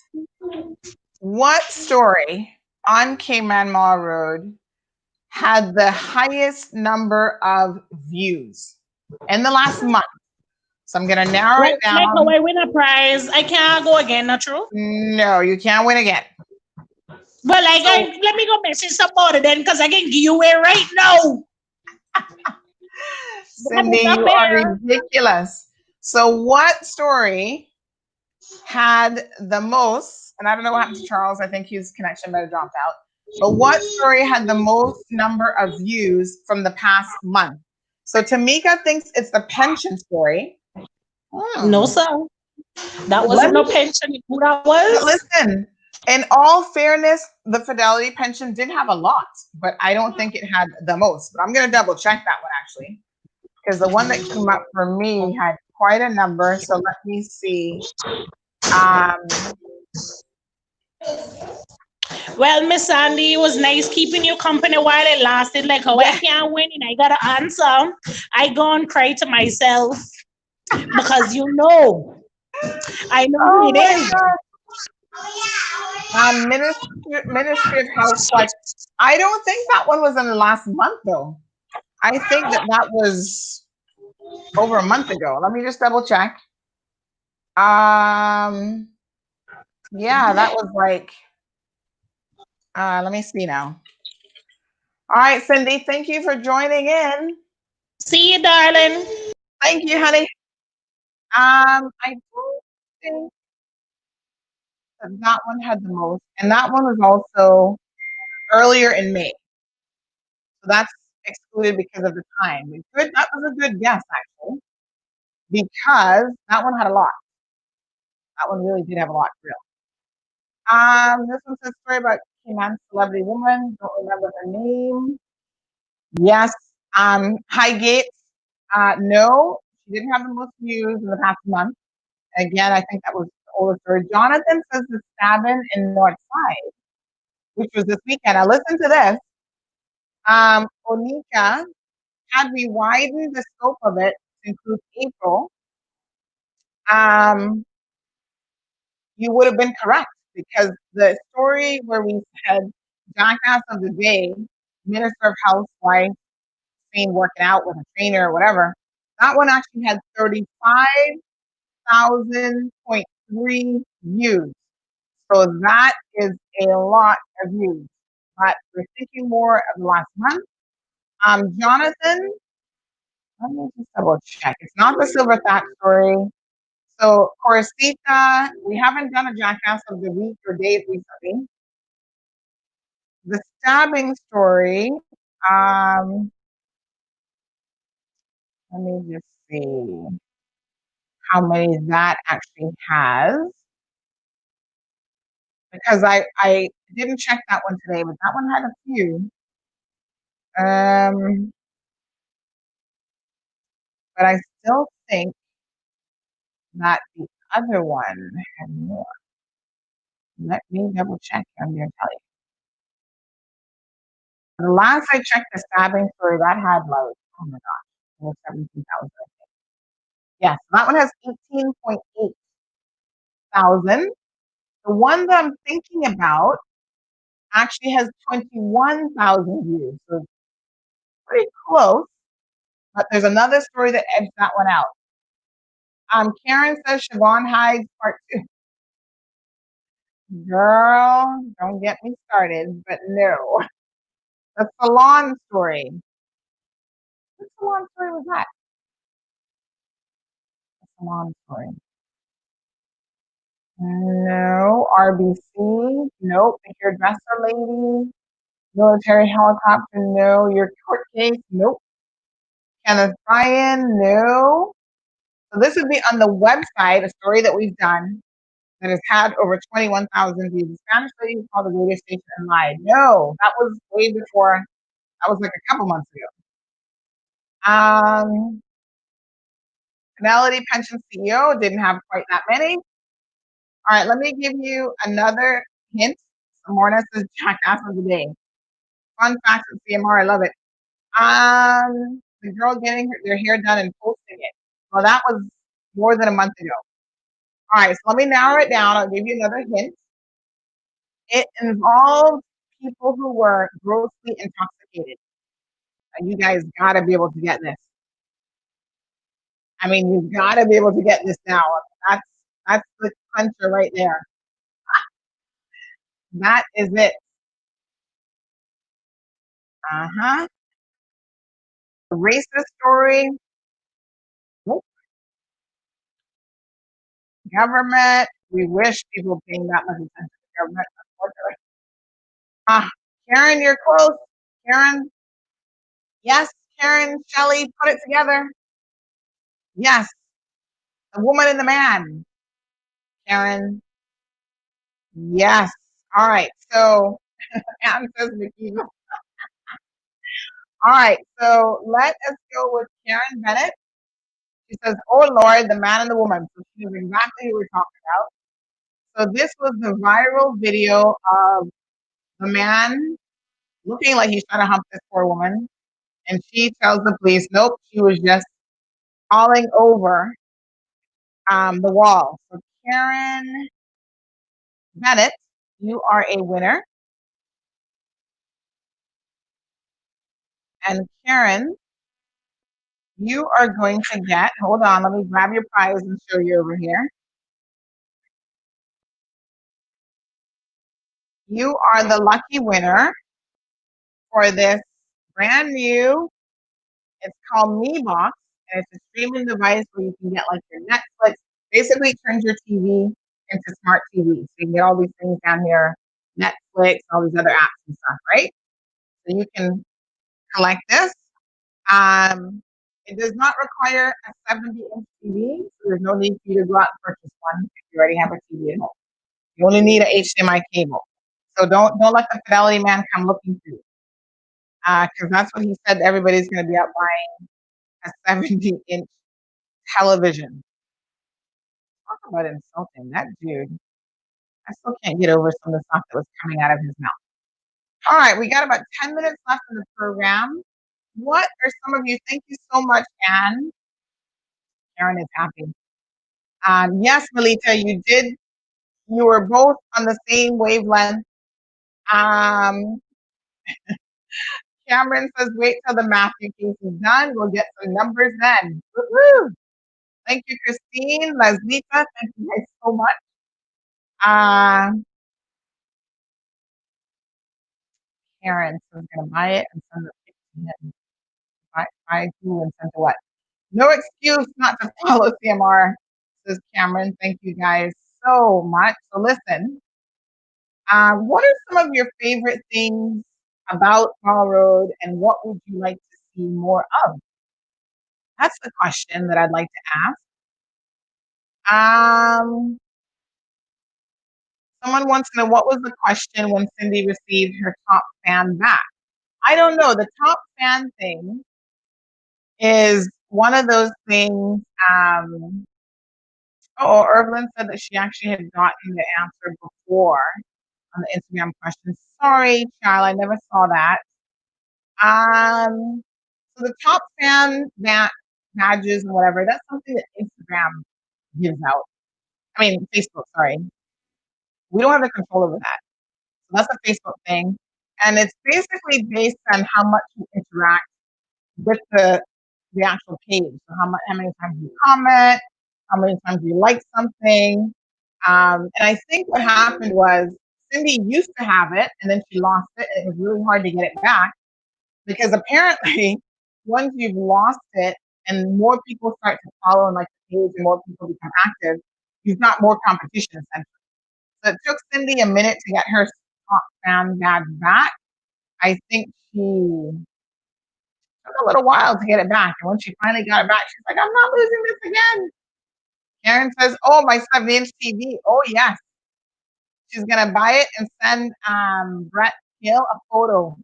what story on Cayman Mall Road had the highest number of views in the last month? So I'm gonna narrow it down. Like I win a prize. I can't go again, not true? No, you can't win again. Well, let me go message somebody then, because I can give you away right now. Cindy, you are ridiculous. So what story had the most, and I don't know what happened to Charles, I think his connection might have dropped out, but what story had the most number of views from the past month? So Tamika thinks it's the pension story. No, sir. That wasn't no pension. Who that was? But listen, in all fairness, the Fidelity pension did have a lot, but I don't think it had the most. But I'm going to double check that one actually, because the one that came up for me had quite a number. So let me see. Well, Miss Sandy, it was nice keeping you company while it lasted. Like how I can't win and I got to answer. I go and cry to myself because you know, I know who it is. Ministry of Health. Like, I don't think that one was in the last month though. I think that was over a month ago. Let me just double check. Yeah, that was like. Let me see now. All right, Cindy, thank you for joining in. See you, darling. Thank you, honey. I don't think that one had the most, and that one was also earlier in May. So that's excluded because of the time. That was a good guess, actually, because that one had a lot. That one really did have a lot, real. This one says story about Cayman celebrity woman. Don't remember her name. Yes. Highgate. No, she didn't have the most views in the past month. Again, I think that was the oldest story. Jonathan says the stabbing in Northside, which was this weekend. Now listen to this. Onika, had we widened the scope of it to include April, you would have been correct, because the story where we said Jackass of the Day, Minister of Health wife seen working out with a trainer or whatever, that one actually had 35,000.3 views. So that is a lot of views. But we're thinking more of the last month. Jonathan, let me just double check. It's not the Silver Thatch story. So Coruscita, we haven't done a Jackass of the Week or Day recently. The stabbing story, let me just see how many that actually has. Because I didn't check that one today, but that one had a few. But I still think that the other one had more. Let me double check. I'm going to tell you. The last I checked the stabbing story, that had like, oh my gosh, almost 17,000, I think. Yes, that one has 18.8 thousand. The one that I'm thinking about actually has 21,000 views. So pretty close. But there's another story that edged that one out. Karen says Siobhan Hyde's part 2. Girl, don't get me started, but no. The salon story. What salon story was that? The salon story. No. RBC. Nope. The hairdresser lady. Military helicopter. No. Your court case. Nope. Kenneth Bryan. No. So this would be on the website, a story that we've done that has had over 21,000 views. The Spanish lady called the radio station and lied. No, that was way before. That was like a couple months ago. Fidelity Pension CEO didn't have quite that many. All right, let me give you another hint. Morna says jackass of the day. Fun facts at CMR, I love it. The girl getting their hair done and posting it. Well, that was more than a month ago. All right, so let me narrow it down. I'll give you another hint. It involved people who were grossly intoxicated. You guys gotta be able to get this. I mean, you've gotta be able to get this now. That's the clincher right there. That is it. The racist story. Nope. Government. We wish people paying that much attention to government. Karen, you're close. Karen. Yes, Karen, Shelley, put it together. Yes. The woman and the man. Karen. Yes. All right. So, Anne says Nikita. All right. So, let us go with Karen Bennett. She says, oh, Lord, the man and the woman. So, she knows exactly who we're talking about. So, this was the viral video of the man looking like he's trying to hump this poor woman. And she tells the police, nope, she was just falling over the wall. So, Karen Bennett, you are a winner. And Karen, you are going to get, hold on, let me grab your prize and show you over here. You are the lucky winner for this brand new, it's called MeBox, and it's a streaming device where you can get like your Netflix, basically turns your TV into smart TV. So you can get all these things down here, Netflix, all these other apps and stuff, right? So you can collect this. It does not require a 70-inch TV, so there's no need for you to go out and purchase one if you already have a TV at home. You only need an HDMI cable. So don't let the Fidelity man come looking for you. Because that's what he said, everybody's going to be out buying a 70-inch television. Talk about insulting. That dude, I still can't get over some of the stuff that was coming out of his mouth. All right, we got about 10 minutes left in the program. What are some of you? Thank you so much, Anne. Karen is happy. Yes, Melita, you did. You were both on the same wavelength. Cameron says, wait till the Matthew case is done. We'll get some numbers then. Woo-hoo. Thank you, Christine. Laslita, thank you guys so much. Karen says, going to buy it and send it to him. Buy who and send to what? No excuse not to follow CMR, says Cameron. Thank you guys so much. So listen, what are some of your favorite things about Mall Road and what would you like to see more of? That's the question that I'd like to ask. Someone wants to know, what was the question when Cindy received her top fan back? I don't know. The top fan thing is one of those things Oh, Evelyn said that she actually had gotten the answer before on the Instagram question. Sorry, child, I never saw that. So the top fan badges and whatever, that's something that Instagram gives out. I mean, Facebook, sorry. We don't have the control over that. So that's a Facebook thing. And it's basically based on how much you interact with the actual page. So how many times you comment, how many times you like something. And I think what happened was Cindy used to have it and then she lost it. And it was really hard to get it back because apparently once you've lost it and more people start to follow and like the page and more people become active, you've got more competition essentially. So it took Cindy a minute to get her top fan badge back. I think she took a little while to get it back. And when she finally got it back, she's like, I'm not losing this again. Karen says, oh, my 7-inch TV. Oh, yes. She's going to buy it and send Brett Hill a photo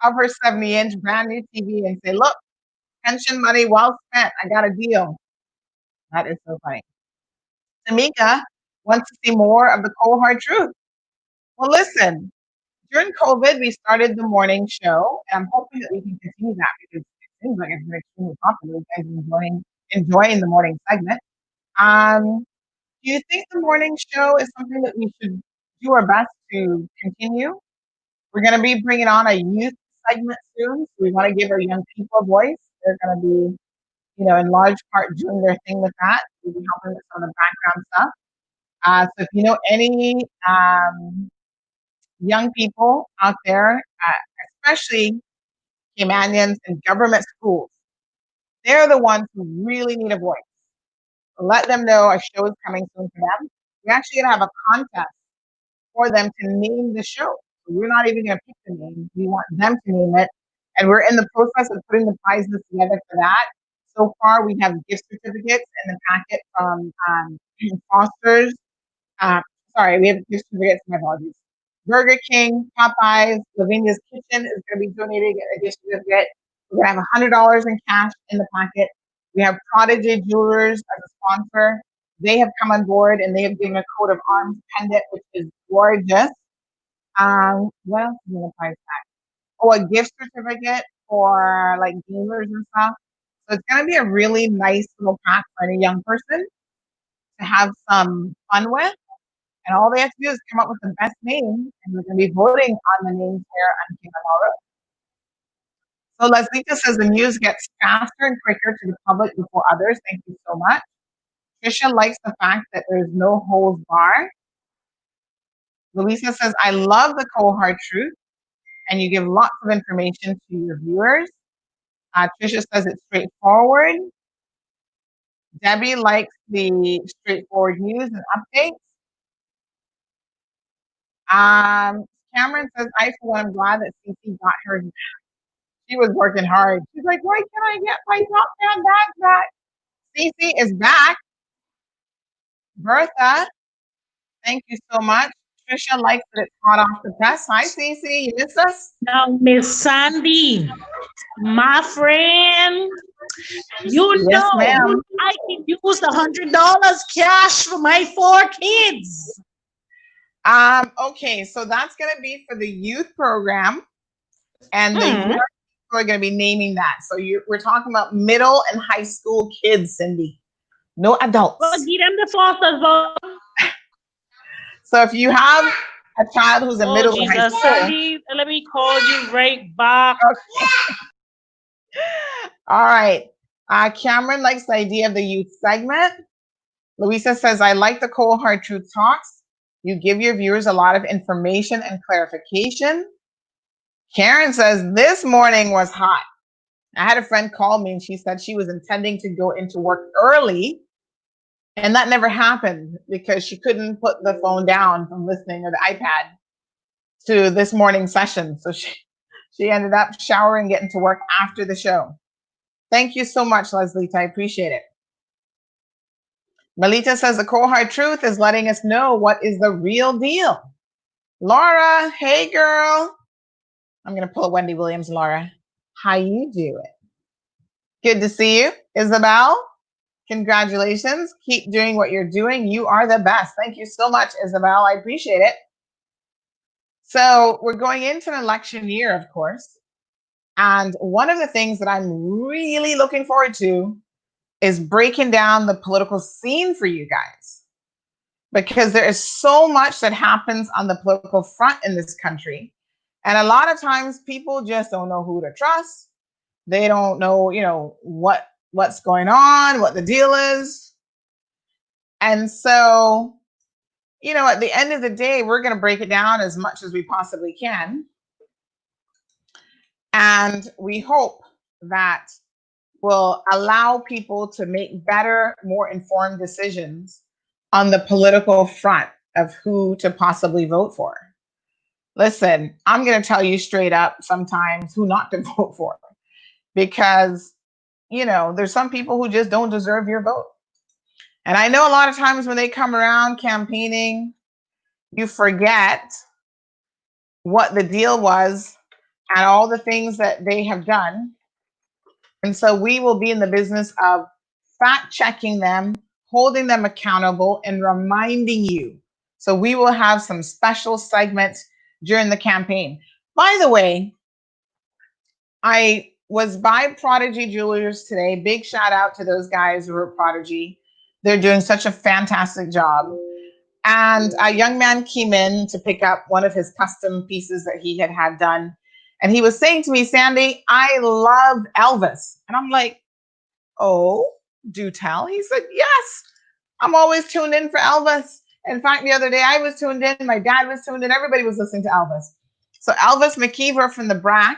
of her 70-inch brand new TV and say, look, pension money well spent. I got a deal. That is so funny. Tamika wants to see more of the cold hard truth. Well, listen, during COVID, we started the morning show, and I'm hoping that we can continue that because it seems like it's been extremely popular. You guys enjoying the morning segment. Do you think the morning show is something that we should do our best to continue? We're going to be bringing on a youth segment soon, so we want to give our young people a voice. They're going to be, in large part doing their thing with that. We'll be helping with some of the background stuff. So if you know any young people out there, especially Caymanians in government schools, they're the ones who really need a voice. Let them know a show is coming soon for them. We're actually going to have a contest for them to name the show. So we're not even going to pick the name. We want them to name it. And we're in the process of putting the prizes together for that. So far, we have gift certificates in the packet from Foster's. We have gift certificates, my apologies. Burger King, Popeyes, Lavinia's Kitchen is going to be donating a gift certificate. We're going to have $100 in cash in the packet. We have Prodigy Jewelers as a sponsor. They have come on board and they have given a coat of arms pendant, which is gorgeous. What else is in the price tag? Oh, a gift certificate for like gamers and stuff. So it's going to be a really nice little pack for any young person to have some fun with. And all they have to do is come up with the best name, and we're going to be voting on the names here on King of All Road. So Leslita says the news gets faster and quicker to the public before others. Thank you so much. Trisha likes the fact that there's no holds bar. Louisa says, I love the cold hard truth, and you give lots of information to your viewers. Trisha says it's straightforward. Debbie likes the straightforward news and updates. Cameron says, I for one am glad that Cece got her. She was working hard. She's like, why can't I get my top fan back? Cece is back. Bertha, thank you so much. Trisha likes that it's hot off the press. Hi, Cece. You miss us? Now, Miss Sandy, my friend, yes, ma'am. I can use the $100 cash for my 4 kids. Okay, so that's going to be for the youth program, and the young people are going to be naming that. So we're talking about middle and high school kids, Cindy. No adults. Well, give them the sauce. So if you have a child who's in middle or high school, Sandy, let me call you right back. Okay. All right. Cameron likes the idea of the youth segment. Louisa says, I like the cold hard truth talks. You give your viewers a lot of information and clarification. Karen says, this morning was hot. I had a friend call me and she said she was intending to go into work early. And that never happened because she couldn't put the phone down from listening or the iPad to this morning's session. So she ended up showering, getting to work after the show. Thank you so much, Leslie. I appreciate it. Melita says the cold hard truth is letting us know what is the real deal. Laura, hey girl. I'm going to pull Wendy Williams, Laura. How you doing? Good to see you. Isabel, Congratulations. Keep doing what you're doing. You are the best. Thank you so much, Isabel. I appreciate it. So we're going into an election year, of course. And one of the things that I'm really looking forward to is breaking down the political scene for you guys. Because there is so much that happens on the political front in this country. And a lot of times people just don't know who to trust. They don't know, what's going on, what the deal is. And so, at the end of the day, we're going to break it down as much as we possibly can. And we hope that will allow people to make better, more informed decisions on the political front of who to possibly vote for. Listen, I'm going to tell you straight up sometimes who not to vote for, because, there's some people who just don't deserve your vote. And I know a lot of times when they come around campaigning, you forget what the deal was and all the things that they have done. And so we will be in the business of fact checking them, holding them accountable, and reminding you. So we will have some special segments during the campaign. By the way, I was by Prodigy Jewelers today. Big shout out to those guys who are Prodigy. They're doing such a fantastic job. And a young man came in to pick up one of his custom pieces that he had done. And he was saying to me, Sandy, I love Elvis. And I'm like, oh, do tell. He said, yes, I'm always tuned in for Elvis. In fact, the other day I was tuned in, my dad was tuned in, everybody was listening to Elvis. So Elvis McKeever from the BRAC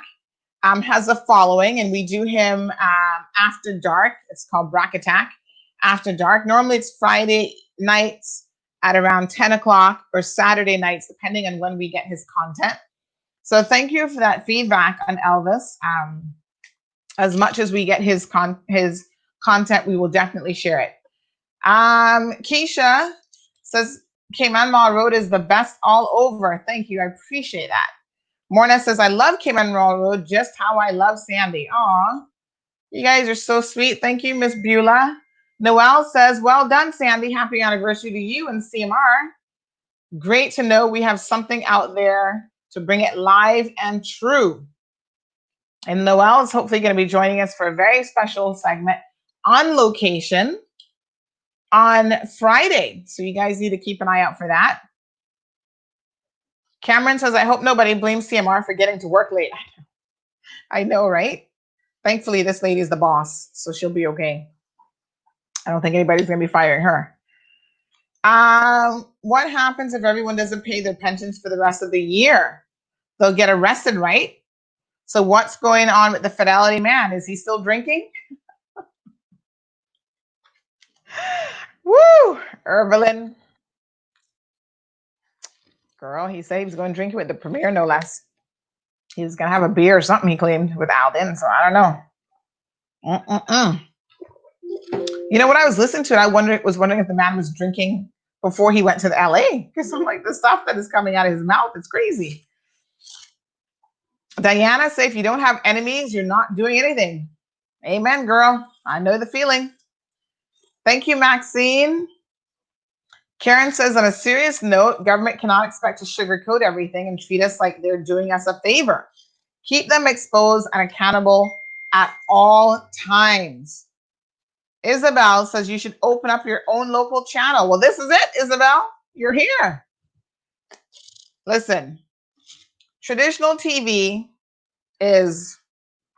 has a following, and we do him after dark. It's called BRAC Attack After Dark. Normally it's Friday nights at around 10 o'clock or Saturday nights, depending on when we get his content. So thank you for that feedback on Elvis. As much as we get his content, we will definitely share it. Keisha says, Cayman Mall Road is the best all over. Thank you. I appreciate that. Morna says, I love Cayman Mall Road, just how I love Sandy. Aw, you guys are so sweet. Thank you, Miss Beulah. Noelle says, well done, Sandy. Happy anniversary to you and CMR. Great to know we have something out there to bring it live and true. And Noelle is hopefully going to be joining us for a very special segment on location on Friday. So you guys need to keep an eye out for that. Cameron says, I hope nobody blames CMR for getting to work late. I know, right? Thankfully, this lady is the boss, so she'll be okay. I don't think anybody's going to be firing her. What happens if everyone doesn't pay their pensions for the rest of the year? They'll get arrested, right? So what's going on with the Fidelity man? Is he still drinking? Woo! Evelyn. Girl, he said he was going to drink it with the premier, no less. He was going to have a beer or something, he claimed, with Alden, so I don't know. You know what I was listening to? I was wondering if the man was drinking before he went to the LA, because I'm like, the stuff that is coming out of his mouth, it's crazy. Diana said, if you don't have enemies, you're not doing anything. Amen, girl. I know the feeling. Thank you, Maxine. Karen says, on a serious note, government cannot expect to sugarcoat everything and treat us like they're doing us a favor. Keep them exposed and accountable at all times. Isabel says you should open up your own local channel. Well, this is it, Isabel. You're here. Listen, traditional TV is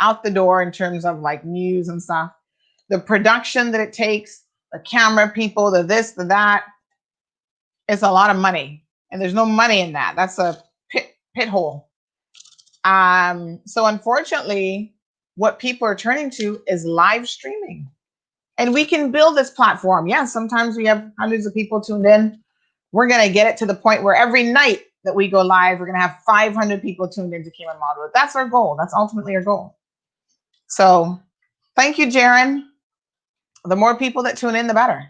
out the door in terms of like news and stuff. The production that it takes, the camera people, the this, the that, it's a lot of money. And there's no money in that. That's a pit hole. So unfortunately, what people are turning to is live streaming. And we can build this platform. Yes, sometimes we have hundreds of people tuned in. We're going to get it to the point where every night that we go live, we're going to have 500 people tuned into Cayman Mall Road. That's our goal. That's ultimately our goal. So thank you, Jaron. The more people that tune in, the better.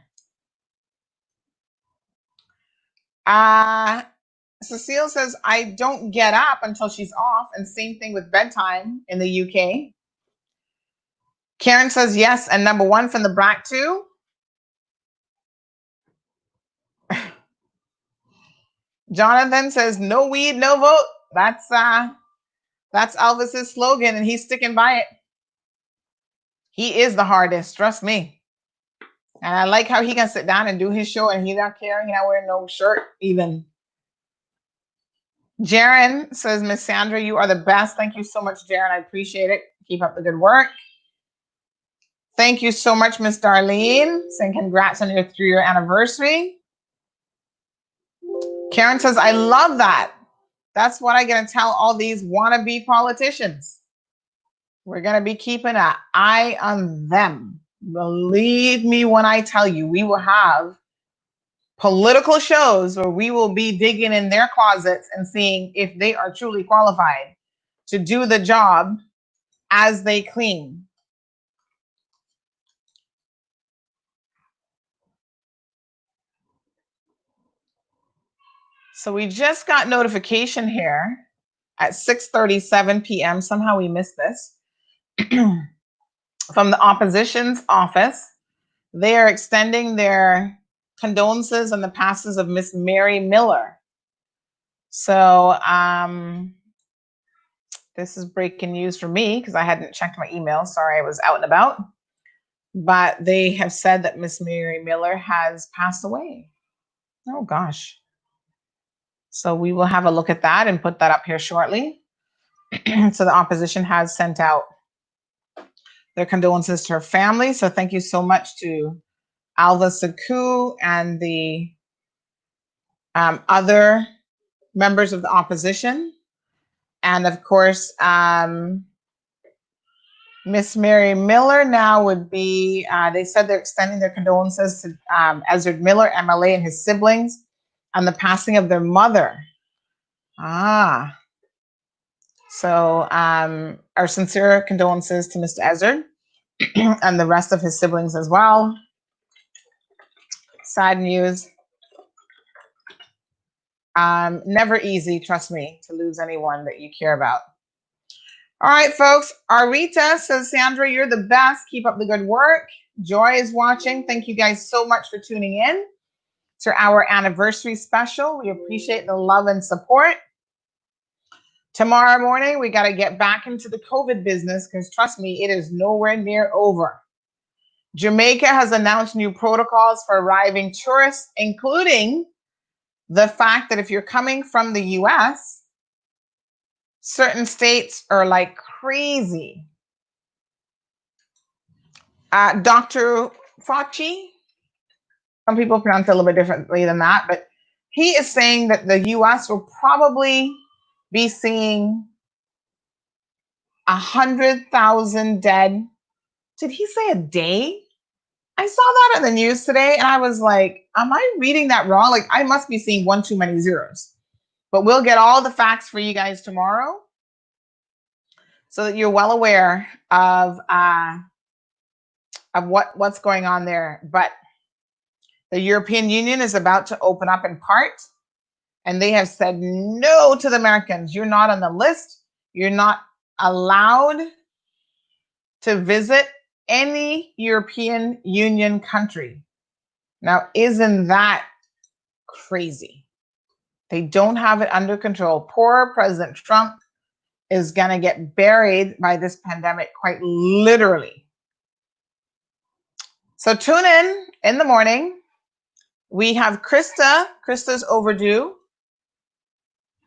Cecile says, I don't get up until she's off. And same thing with bedtime in the UK. Karen says, yes, and number one from the BRAC too. Jonathan says, no weed, no vote. That's Elvis's slogan, and he's sticking by it. He is the hardest, trust me. And I like how he can sit down and do his show and he's not caring, he's not wearing no shirt even. Jaron says, Miss Sandra, you are the best. Thank you so much, Jaron. I appreciate it. Keep up the good work. Thank you so much, Miss Darlene. Saying congrats on your 3-year anniversary. Karen says, I love that. That's what I'm going to tell all these wannabe politicians. We're going to be keeping an eye on them. Believe me when I tell you, we will have political shows where we will be digging in their closets and seeing if they are truly qualified to do the job as they clean. So we just got notification here at 6:37 p.m. Somehow we missed this. From the opposition's office. They are extending their condolences on the passing of Miss Mary Miller. So this is breaking news for me because I hadn't checked my email. Sorry, I was out and about. But they have said that Miss Mary Miller has passed away. Oh, gosh. So we will have a look at that and put that up here shortly. So the opposition has sent out their condolences to her family. So thank you so much to Alva Saku and the other members of the opposition. And of course, Miss Mary Miller now would be, they said they're extending their condolences to Ezra Miller, MLA, and his siblings on the passing of their mother. So our sincere condolences to Mr. Ezra and the rest of his siblings as well. Sad news. Never easy, trust me, to lose anyone that you care about. All right, folks. Arita says, Sandra, you're the best. Keep up the good work. Joy is watching. Thank you guys so much for tuning in to our anniversary special. We appreciate the love and support. Tomorrow morning, we got to get back into the COVID business because trust me, it is nowhere near over. Jamaica has announced new protocols for arriving tourists, including the fact that if you're coming from the US, certain states are like crazy. Dr. Fauci, some people pronounce it a little bit differently than that, but he is saying that the US will probably be seeing 100,000 dead. Did he say a day? I saw that in the news today and I was like, am I reading that wrong? Like I must be seeing one too many zeros. But we'll get all the facts for you guys tomorrow so that you're well aware of what's going on there. But the European Union is about to open up in part, and they have said no to the Americans. You're not on the list. You're not allowed to visit any European Union country. Now, isn't that crazy? They don't have it under control. Poor President Trump is going to get buried by this pandemic quite literally. So tune in the morning. We have Krista. Krista's overdue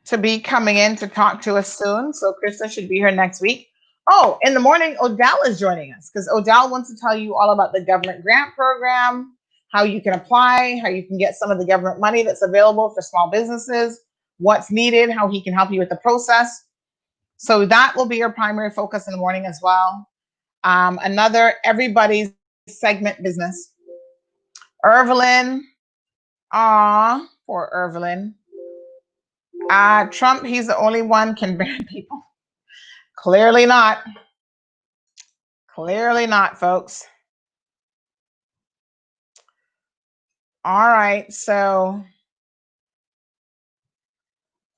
to be coming in to talk to us soon. So Krista should be here next week. Oh, in the morning, Odell is joining us because Odell wants to tell you all about the government grant program, how you can apply, how you can get some of the government money that's available for small businesses, what's needed, how he can help you with the process. So that will be your primary focus in the morning as well. Another everybody's segment business. Irvelin. Poor Irvelin. Trump, he's the only one can ban people. Clearly not. Clearly not, folks. All right, so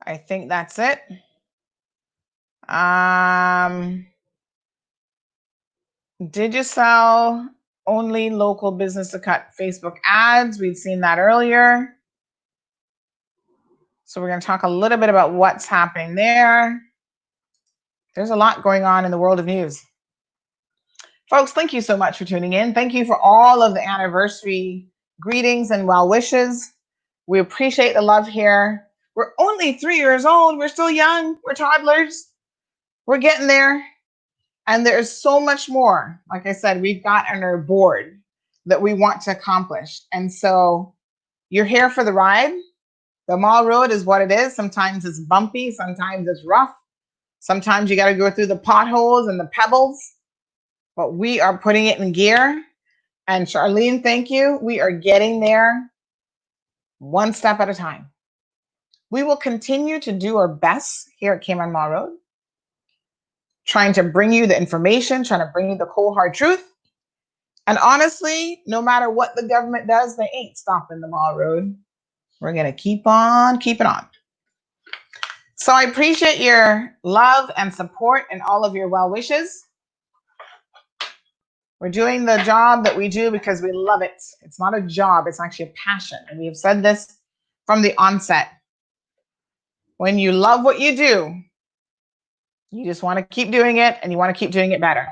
I think that's it. Digicel, only local business to cut Facebook ads. We've seen that earlier. So we're going to talk a little bit about what's happening there. There's a lot going on in the world of news. Folks, thank you so much for tuning in. Thank you for all of the anniversary greetings and well wishes. We appreciate the love here. We're only 3 years old. We're still young. We're toddlers. We're getting there. And there's so much more. Like I said, we've got on our board that we want to accomplish. And so you're here for the ride. The Mall Road is what it is. Sometimes it's bumpy. Sometimes it's rough. Sometimes you got to go through the potholes and the pebbles. But we are putting it in gear. And Charlene, thank you. We are getting there one step at a time. We will continue to do our best here at Cayman Mall Road, trying to bring you the information, trying to bring you the cold, hard truth. And honestly, no matter what the government does, they ain't stopping the Mall Road. We're going to keep on keeping on. So I appreciate your love and support and all of your well wishes. We're doing the job that we do because we love it. It's not a job, it's actually a passion. And we have said this from the onset. When you love what you do, you just want to keep doing it and you want to keep doing it better.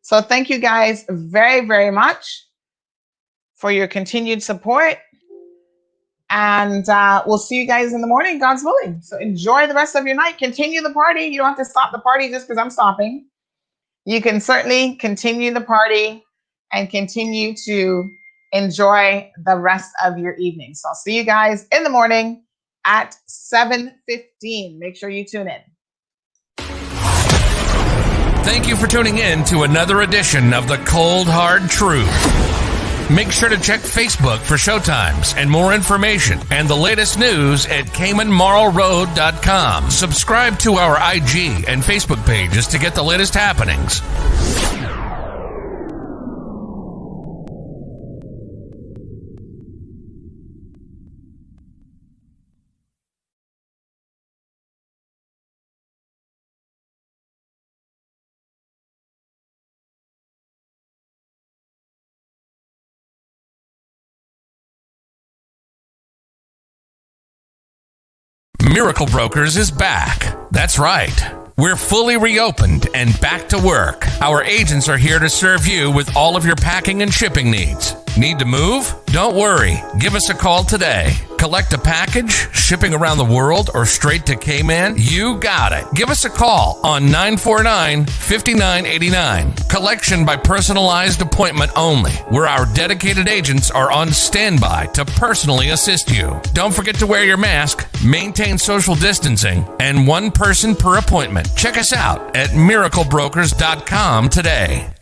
So thank you guys very, very much for your continued support. And we'll see you guys in the morning, God's willing. So enjoy the rest of your night. Continue the party. You don't have to stop the party just because I'm stopping. You can certainly continue the party and continue to enjoy the rest of your evening. So I'll see you guys in the morning at 7:15. Make sure you tune in. Thank you for tuning in to another edition of The Cold Hard Truth. Make sure to check Facebook for showtimes and more information and the latest news at CaymanMarlRoad.com. Subscribe to our IG and Facebook pages to get the latest happenings. Miracle Brokers is back. That's right. We're fully reopened and back to work. Our agents are here to serve you with all of your packing and shipping needs. Need to move? Don't worry. Give us a call today. Collect a package, shipping around the world, or straight to Cayman? You got it. Give us a call on 949-5989. Collection by personalized appointment only, where our dedicated agents are on standby to personally assist you. Don't forget to wear your mask, maintain social distancing, and one person per appointment. Check us out at miraclebrokers.com today.